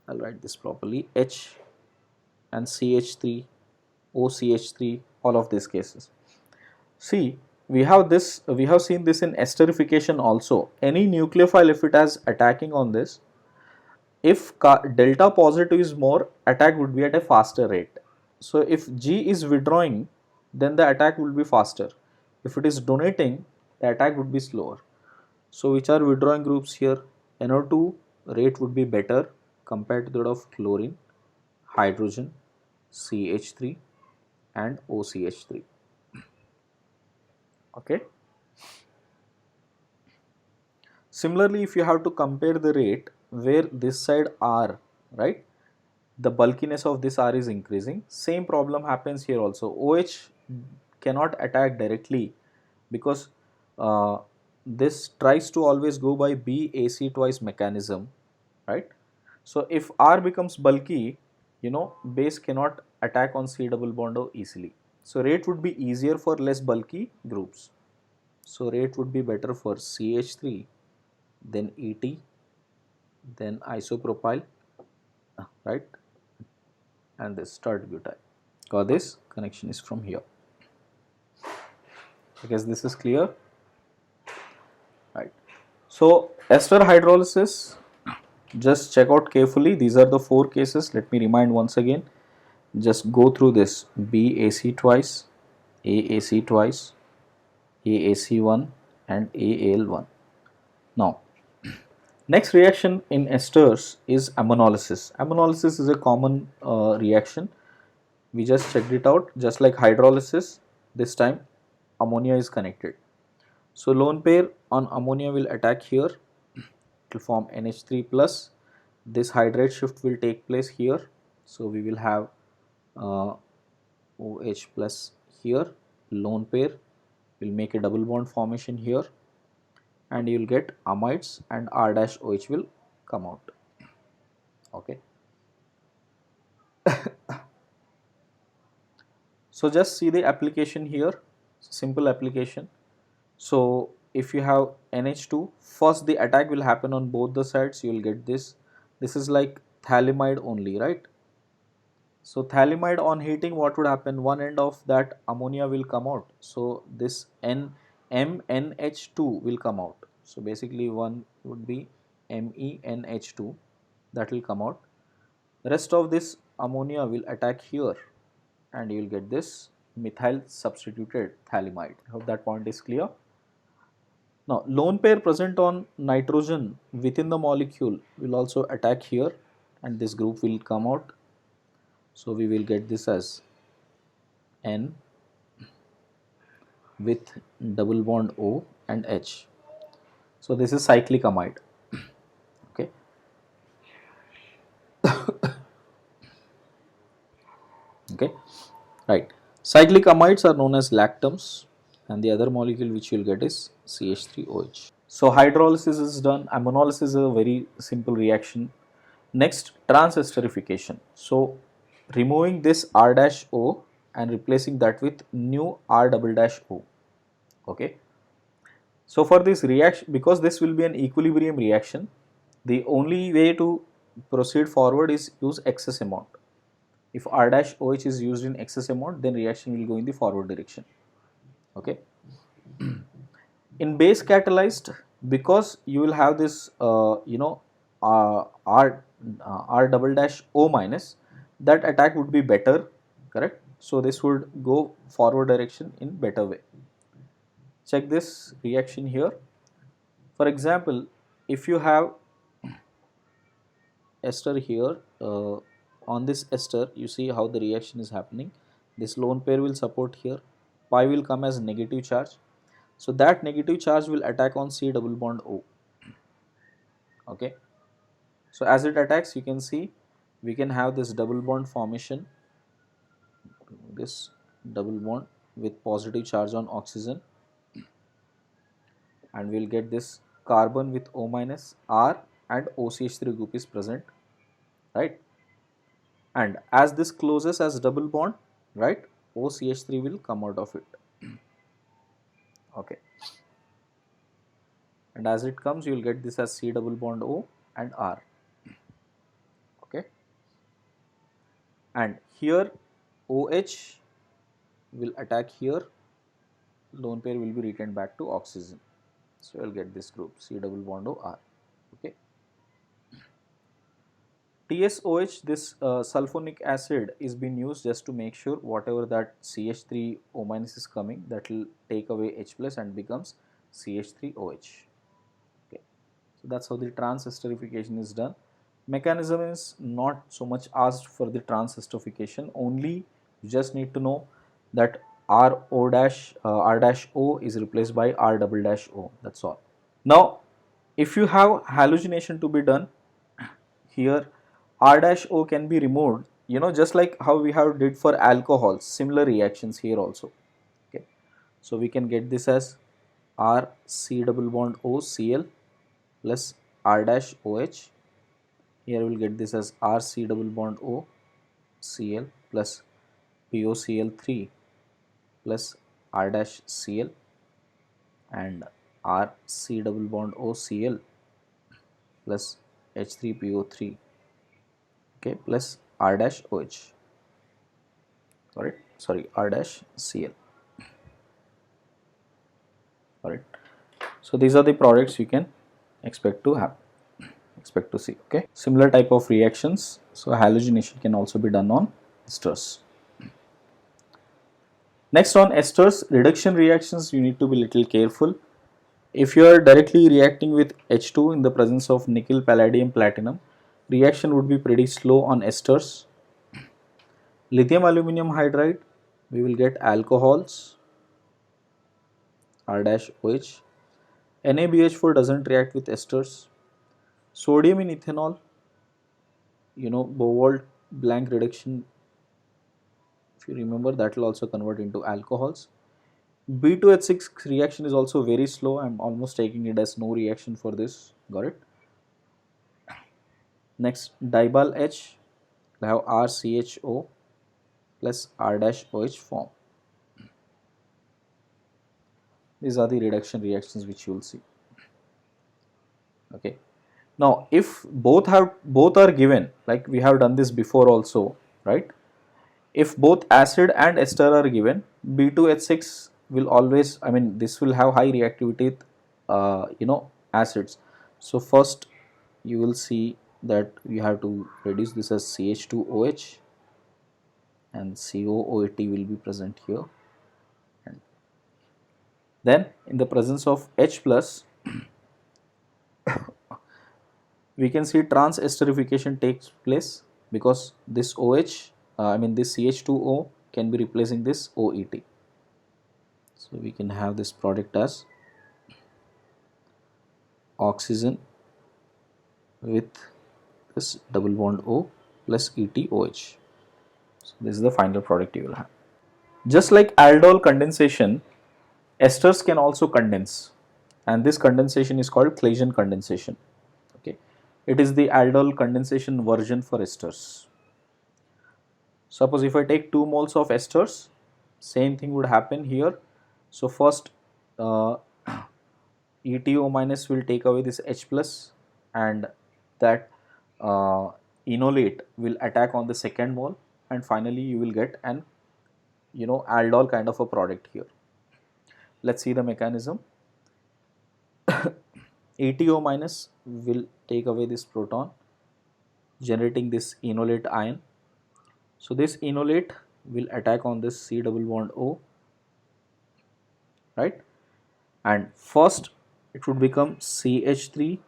[SPEAKER 1] write this properly, H and CH3, OCH3, all of these cases. See, we have seen this in esterification also. Any nucleophile, if it has attacking on this, if delta positive is more, attack would be at a faster rate. So if G is withdrawing, then the attack will be faster. If it is donating, the attack would be slower. So which are withdrawing groups here? NO2 rate would be better compared to that of chlorine, hydrogen, CH3 and OCH3. Okay. Similarly, if you have to compare the rate where this side R, right, the bulkiness of this R is increasing, same problem happens here also. OH cannot attack directly because this tries to always go by BAC twice mechanism, right? So if R becomes bulky, base cannot attack on C double bond O easily. So rate would be easier for less bulky groups. So rate would be better for CH3, then ET, then isopropyl, right? And this start butyl. Got this? Connection is from here. I guess this is clear, right? So ester hydrolysis, just check out carefully. These are the 4 cases. Let me remind once again. Just go through this: BAC twice, AAC twice, AAC1 and AAL1. Now, next reaction in esters is ammonolysis. Ammonolysis is a common reaction. We just checked it out. Just like hydrolysis, this time ammonia is connected. So lone pair on ammonia will attack here. It will form NH3 plus. This hydrate shift will take place here. So we will have OH plus here. Lone pair will make a double bond formation here, and you will get amides and R dash OH will come out. Okay. So just see the application here, simple application. So if you have NH2, first the attack will happen on both the sides, you will get this. This is like phthalimide only, right? So phthalimide on heating, what would happen? One end of that ammonia will come out. So this MnH2 will come out. So basically one would be MEnH2 that will come out. The rest of this ammonia will attack here and you will get this methyl substituted phthalimide. I hope that point is clear. Now lone pair present on nitrogen within the molecule will also attack here and this group will come out. So we will get this as N with double bond O and H. So this is cyclic amide. Okay. Okay. Right. Cyclic amides are known as lactams, and the other molecule which you will get is CH3OH. So hydrolysis is done. Ammonolysis is a very simple reaction. Next, transesterification. So removing this R dash O and replacing that with new R double dash O. Okay. So for this reaction, because this will be an equilibrium reaction, the only way to proceed forward is use excess amount. If R dash OH is used in excess amount, then reaction will go in the forward direction. Okay. In base catalyzed, because you will have this R double dash O minus, that attack would be better, correct? So this would go forward direction in better way. Check this reaction here. For example, if you have ester here, on this ester you see how the reaction is happening. This lone pair will support here, pi will come as negative charge, so that negative charge will attack on C double bond O. Okay, so as it attacks, you can see we can have this double bond formation, this double bond with positive charge on oxygen, and we'll get this carbon with O minus, R and OCH3 group is present, right? And as this closes as double bond, right, OCH3 will come out of it. Okay, and as it comes, you will get this as C double bond O and R. Okay, and here OH will attack here, lone pair will be returned back to oxygen, so you will get this group C double bond O R. Okay, TSOH, this sulfonic acid is being used just to make sure whatever that CH3O minus is coming, that will take away H plus and becomes CH3OH. Okay, so that's how the transesterification is done. Mechanism is not so much asked for the transesterification, only you just need to know that R dash O is replaced by R double dash O, that's all. Now if you have halogenation to be done, here R dash O can be removed, just like how we have did for alcohols, similar reactions here also. Okay, so we can get this as R C double bond O Cl plus R dash OH. Here we will get this as R C double bond O Cl plus PoCl3 plus R dash Cl and R C double bond O Cl plus H3PO3, okay, plus R dash OH, sorry, R dash Cl. Alright, so these are the products you can expect to see. Okay, similar type of reactions, so halogenation can also be done on esters. Next, on esters reduction reactions, you need to be little careful. If you are directly reacting with H2 in the presence of nickel, palladium, platinum, reaction would be pretty slow on esters. Lithium aluminum hydride, we will get alcohols, R dash OH. NaBH4 doesn't react with esters. Sodium in ethanol, Bovolt blank reduction, if you remember, that will also convert into alcohols. B2H6 reaction is also very slow. I am almost taking it as no reaction for this. Got it? Next, dibal H, we have RCHO plus R dash OH form. These are the reduction reactions which you will see. Okay. Now, if both are given, like we have done this before also, right? If both acid and ester are given, B2H6 will always, this will have high reactivity with acids. So first you will see that we have to reduce this as CH2OH and COOAT will be present here. And then in the presence of H plus, we can see transesterification takes place because this OH, this CH2O can be replacing this OET. So we can have this product as oxygen with this double bond O plus ETOH. So this is the final product you will have. Just like aldol condensation, esters can also condense, and this condensation is called Claisen condensation. Okay, it is the aldol condensation version for esters. Suppose if I take 2 moles of esters, same thing would happen here. So first ETO minus will take away this H plus, and that enolate will attack on the second mole, and finally you will get an aldol kind of a product here. Let's see the mechanism. ETO minus will take away this proton, generating this enolate ion. So this enolate will attack on this C double bond O, right? And first it would become CH3CO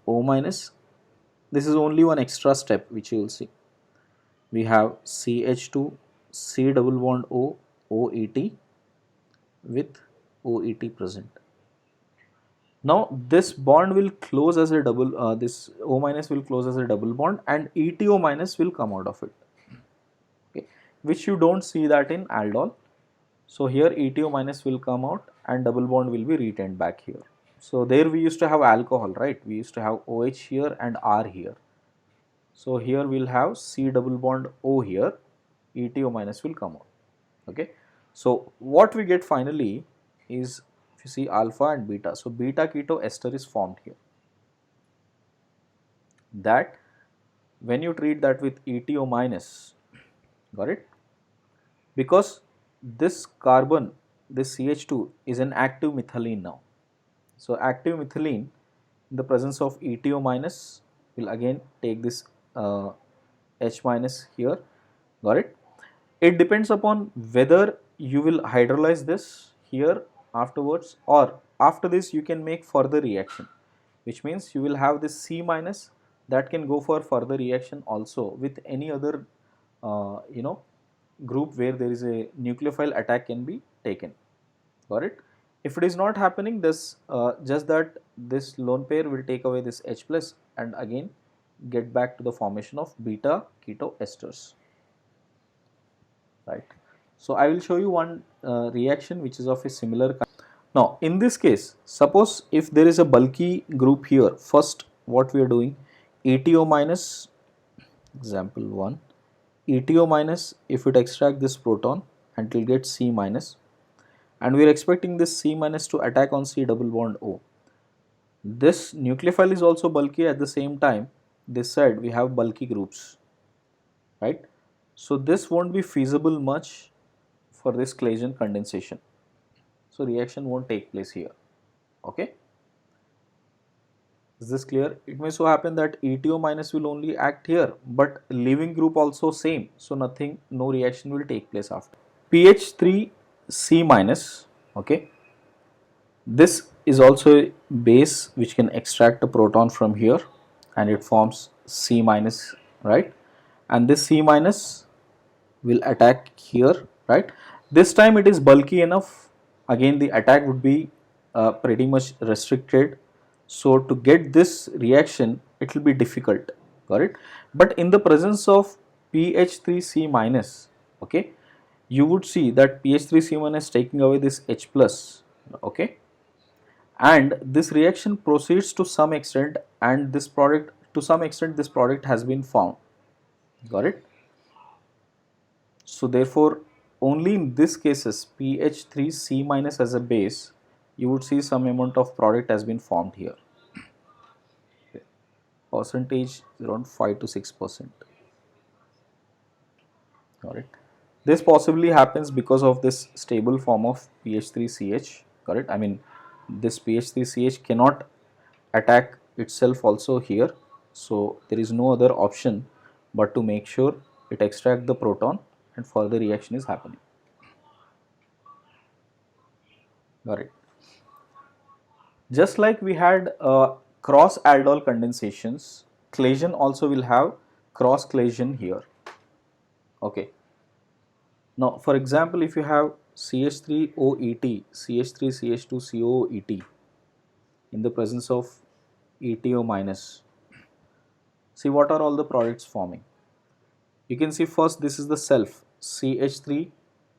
[SPEAKER 1] minus. This is only one extra step which you will see. We have CH2 C double bond O OET with OET present. Now this bond will close as a double, this O minus will close as a double bond, and ETO minus will come out of it, okay, which you don't see that in aldol. So here ETO minus will come out and double bond will be retained back here. So there we used to have alcohol, right? We used to have OH here and R here. So here we'll have C double bond O here, ETO minus will come out, okay. So what we get finally is, if you see alpha and beta, so beta keto ester is formed here. That when you treat that with ETO minus, got it? Because this carbon, this CH2 is an active methylene now. So active methylene in the presence of ETO minus will again take this H minus here, got it? It depends upon whether you will hydrolyze this here afterwards, or after this you can make further reaction, which means you will have this C minus that can go for further reaction also with any other group where there is a nucleophile attack can be taken, got it? If it is not happening, this just that this lone pair will take away this H plus and again get back to the formation of beta keto esters, right? So I will show you one reaction which is of a similar kind. Now in this case, suppose if there is a bulky group here, first what we are doing, ETO minus, example 1, ETO minus, if it extract this proton and it will get C minus, and we are expecting this C minus to attack on C double bond O. This nucleophile is also bulky. At the same time, this side we have bulky groups, right? So this won't be feasible much for this Claisen condensation. So reaction won't take place here, okay? Is this clear? It may so happen that ETO minus will only act here, but leaving group also same. So nothing, no reaction will take place after. PH3C minus, okay? This is also a base which can extract a proton from here, and it forms C minus, right? And this C minus will attack here, right? This time it is bulky enough. Again the attack would be pretty much restricted. So to get this reaction, it will be difficult, got it? But in the presence of PH3C minus, okay, you would see that PH3C minus taking away this H plus, okay, and this reaction proceeds to some extent, and this product, to some extent this product has been found, got it? So therefore only in this cases PH3C minus as a base, you would see some amount of product has been formed here. Okay. Percentage around 5 to 6%. Got it? This possibly happens because of this stable form of PH3CH. Got it? I mean, this PH3CH cannot attack itself also here. So there is no other option but to make sure it extract the proton and further reaction is happening. Got it? Just like we had cross aldol condensations, Claisen also will have cross Claisen here. Okay. Now, for example, if you have CH3OET, CH3CH2COET in the presence of ETO minus. See what are all the products forming. You can see first this is the self CH3,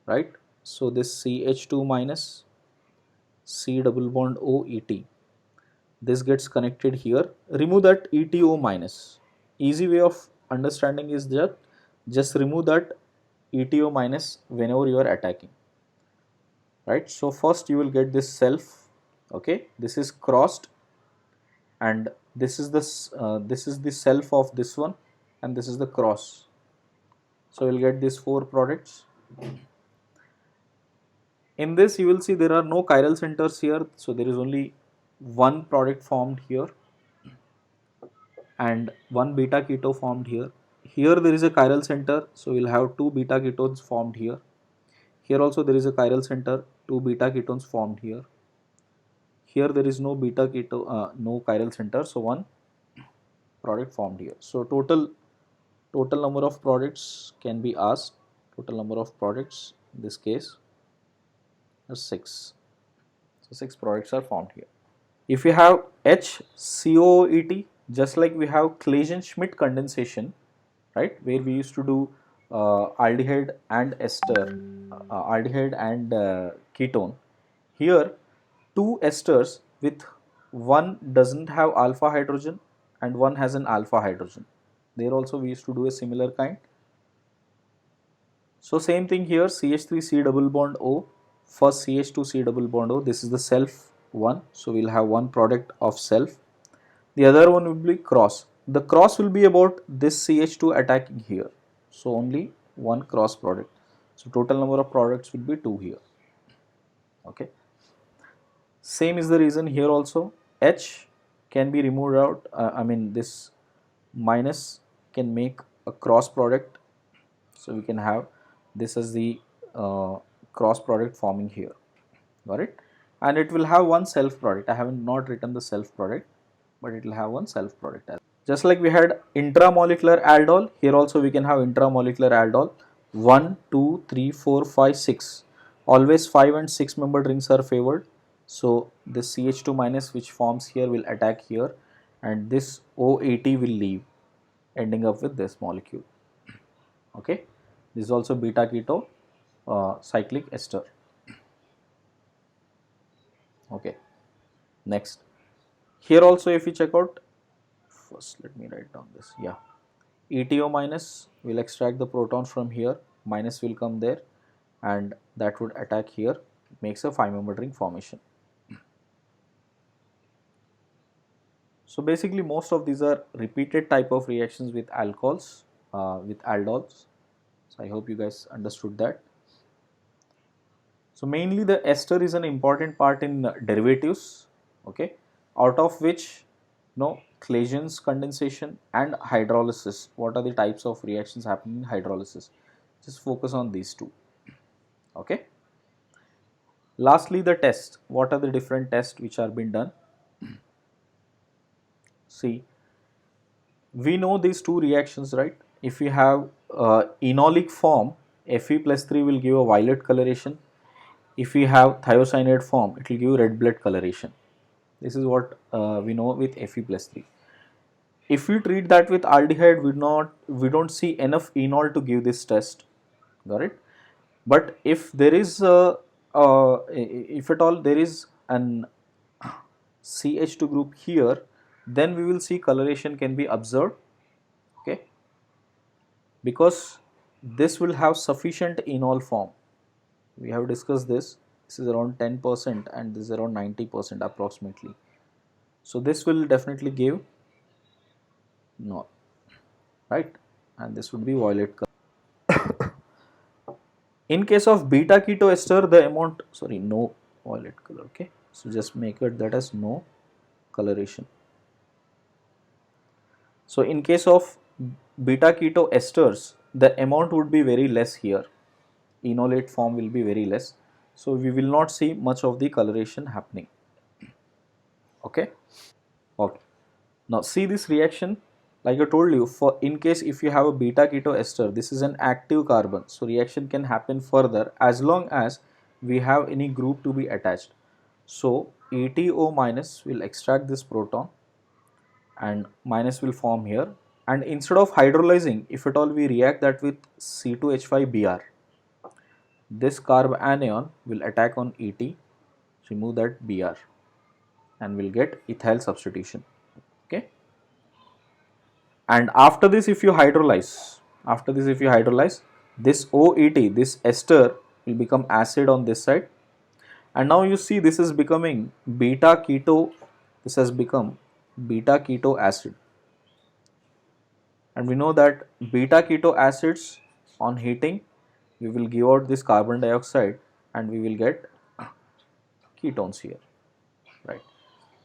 [SPEAKER 1] right? So this CH2 minus C double bond OET. This gets connected here. Remove that ETO minus. Easy way of understanding is that just remove that ETO minus whenever you are attacking, right? So first you will get this self, okay? This is crossed, and this is the self of this one, and this is the cross. So we'll get these four products. In this you will see there are no chiral centers here, so there is only one product formed here and one beta keto formed here. Here there is a chiral center, so we'll have two beta ketones formed here. Here also there is a chiral center, two beta ketones formed here. Here there is no beta keto, no chiral center, so one product formed here. So total number of products can be asked. Total number of products in this case is 6. So 6 products are formed here. If we have HCOET, just like we have Claisen-Schmidt condensation, right, where we used to do aldehyde and ester, aldehyde and ketone. Here, two esters with one doesn't have alpha hydrogen and one has an alpha hydrogen. There also we used to do a similar kind. So same thing here, CH3C double bond O, first CH2C double bond O, this is the self one, so we'll have one product of self. The other one will be cross. The cross will be about this CH2 attacking here, so only one cross product. So total number of products will be 2 here, okay. Same is the reason here also, H can be removed out, I mean this minus can make a cross product, so we can have this as the cross product forming here, got it? And it will have one self product. I have not written the self product, but it will have one self product. Just like we had intramolecular aldol, here also we can have intramolecular aldol. 1, 2, 3, 4, 5, 6. Always 5 and 6 membered rings are favored. So this CH2 minus which forms here will attack here, and this O80 will leave, ending up with this molecule. Okay, this is also beta keto cyclic ester. Okay, next here also if you check out, first let me write down this, yeah, ETO minus will extract the proton from here, minus will come there, and that would attack here, makes a 5-membered ring formation. So basically most of these are repeated type of reactions with alcohols, with aldols. So I hope you guys understood that. So mainly the ester is an important part in derivatives, okay, out of which Claisen's condensation and hydrolysis, what are the types of reactions happening in hydrolysis, just focus on these two, okay. Lastly the test, what are the different tests which are being done. See, we know these two reactions, right? If we have enolic form, Fe plus 3 will give a violet coloration. If we have thiocyanate form, it will give red blood coloration. This is what we know with Fe plus 3. If we treat that with aldehyde, we don't see enough enol to give this test, got it? But if there is if at all there is an CH2 group here, then we will see coloration can be observed, okay, because this will have sufficient enol form. We have discussed this. This is around 10% and this is around 90% approximately. So this will definitely give no, right, and this would be violet color. In case of beta keto ester, the amount, sorry, no violet color, okay, so just make it that as no coloration. So in case of beta keto esters, the amount would be very less here, enolate form will be very less, so we will not see much of the coloration happening, okay. Okay, now see this reaction, like I told you, for in case if you have a beta keto ester, this is an active carbon, so reaction can happen further as long as we have any group to be attached. So EtO minus will extract this proton and minus will form here, and instead of hydrolyzing, if at all we react that with C2H5Br, this carb anion will attack on Et, remove that Br, and we'll get ethyl substitution. Okay, and after this if you hydrolyze, this OET, this ester will become acid on this side, and now you see this is becoming beta keto, this has become beta keto acid, and we know that beta keto acids on heating we will give out this carbon dioxide and we will get ketones here, right.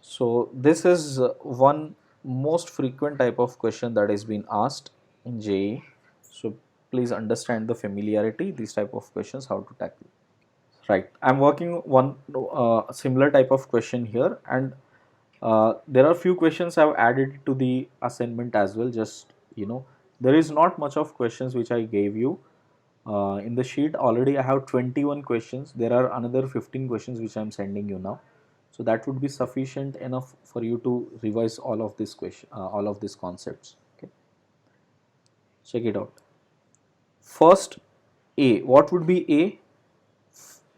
[SPEAKER 1] So this is one most frequent type of question that is being asked in JEE. So please understand the familiarity, these type of questions, how to tackle. Right, I'm working one similar type of question here, and there are few questions I've added to the assignment as well. Just there is not much of questions which I gave you in the sheet. Already I have 21 questions. There are another 15 questions which I'm sending you now, so that would be sufficient enough for you to revise all of this question, all of these concepts. Okay, check it out. First, A. What would be A?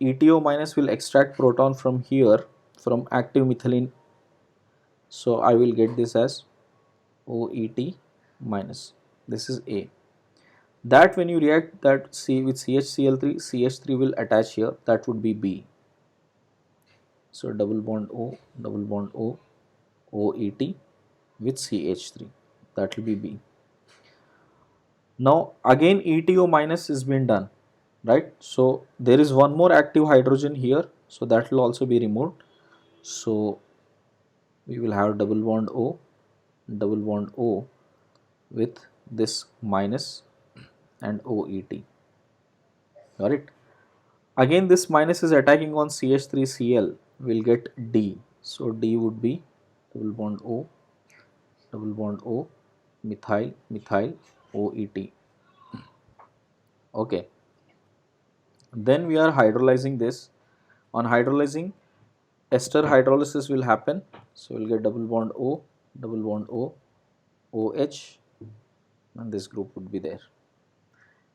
[SPEAKER 1] EtO minus will extract proton from here, from active methylene. So I will get this as OET minus. This is A. That when you react that C with CHCl3, CH3 will attach here. That would be B. So double bond O, double bond O, OET with CH3. That will be B. Now again EtO minus is been done, right? So there is one more active hydrogen here, so that will also be removed. So we will have double bond O with this minus and OET. Got it? Again this minus is attacking on CH3Cl, we'll get D. So D would be double bond O, methyl, methyl, OET. Okay. Then we are hydrolyzing this. On hydrolyzing, ester hydrolysis will happen. So we'll get double bond O, OH, and this group would be there.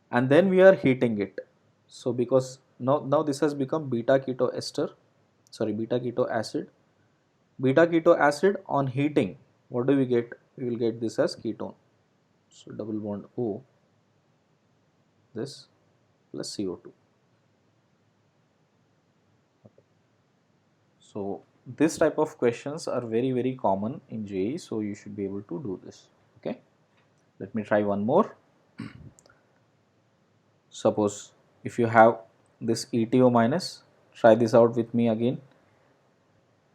[SPEAKER 1] And then we are heating it. So because now this has become beta keto ester, sorry, beta keto acid. Beta keto acid on heating, what do we get? We will get this as ketone. So double bond O, this plus CO2. So this type of questions are very common in JEE, so you should be able to do this. Okay, let me try one more. Suppose if you have this EtO minus, try this out with me again.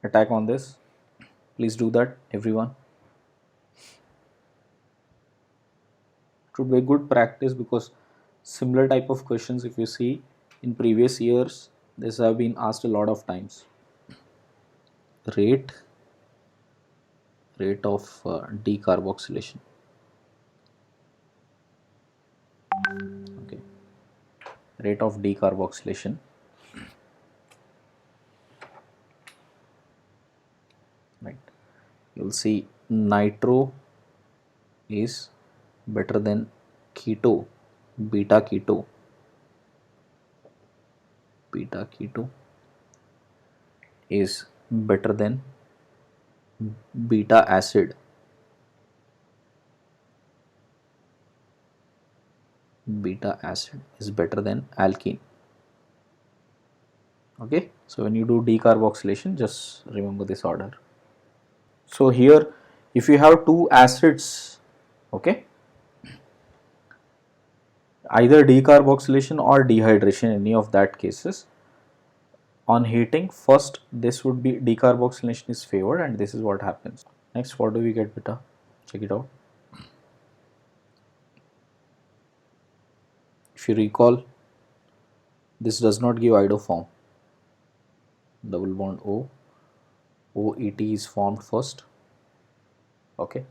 [SPEAKER 1] Attack on this. Please do that, everyone. It would be a good practice because similar type of questions, if you see in previous years, this have been asked a lot of times. Rate of decarboxylation. Okay, rate of decarboxylation. Right, you'll see nitro is better than keto, beta keto is better than beta acid, is better than alkene. Okay, so when you do decarboxylation, just remember this order. So here if you have two acids, okay, either decarboxylation or dehydration, any of that cases, on heating, first this would be decarboxylation is favored, and this is what happens. Next, what do we get, beta? Check it out. If you recall, this does not give iodo form. Double bond O, OET is formed first. Okay.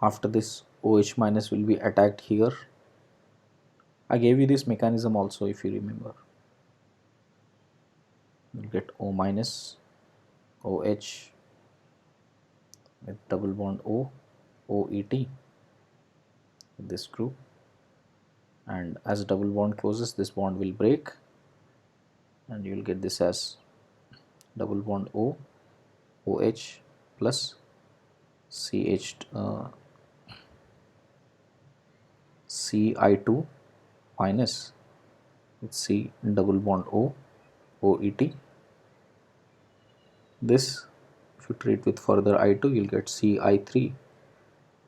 [SPEAKER 1] After this, OH minus will be attacked here. I gave you this mechanism also, if you remember. You'll get O minus OH with double bond O, OET with this group, and as double bond closes, this bond will break and you will get this as double bond O, OH plus CH, Ci2 minus with C double bond O, OET. This, if you treat with further I2, you'll get Ci3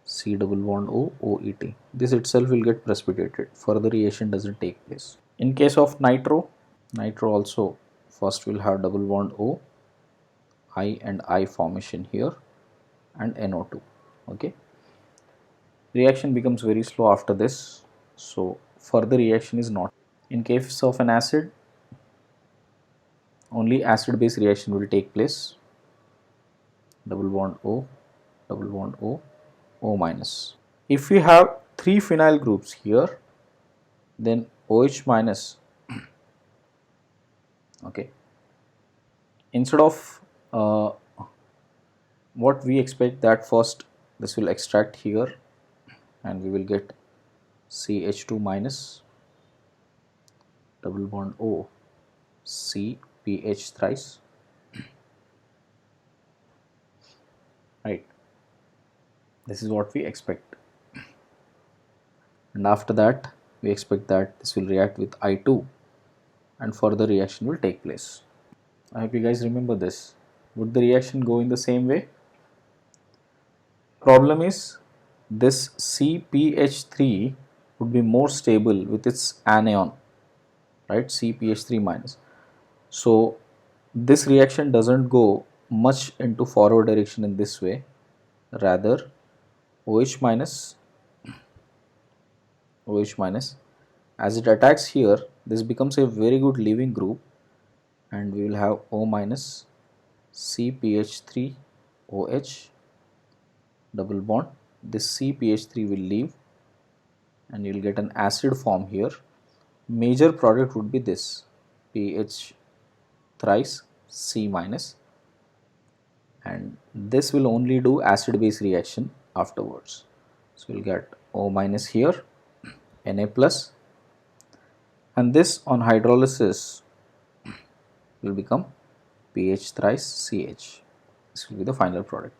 [SPEAKER 1] C double bond O, OET. This itself will get precipitated. Further reaction doesn't take place. In case of nitro also first will have double bond O, I and I formation here, and NO2. Okay. Reaction becomes very slow after this, so further reaction is not. In case of an acid, only acid base reaction will take place. Double bond O, double bond O, O minus. If we have 3 phenyl groups here, then OH minus, okay, instead of what we expect, that first this will extract here and we will get CH2 minus double bond O, C pH thrice, right. This is what we expect, and after that we expect that this will react with I2 and further reaction will take place. I hope you guys remember this. Would the reaction go in the same way? Problem is, this CpH3 would be more stable with its anion, right, CpH3 minus. So this reaction doesn't go much into forward direction in this way, rather OH minus, as it attacks here, this becomes a very good leaving group and we will have O minus CpH3 OH double bond. This CpH3 will leave and you will get an acid form here. Major product would be this pH thrice C minus, and this will only do acid base reaction afterwards. So we will get O minus here, Na plus, and this on hydrolysis will become pH thrice CH. This will be the final product.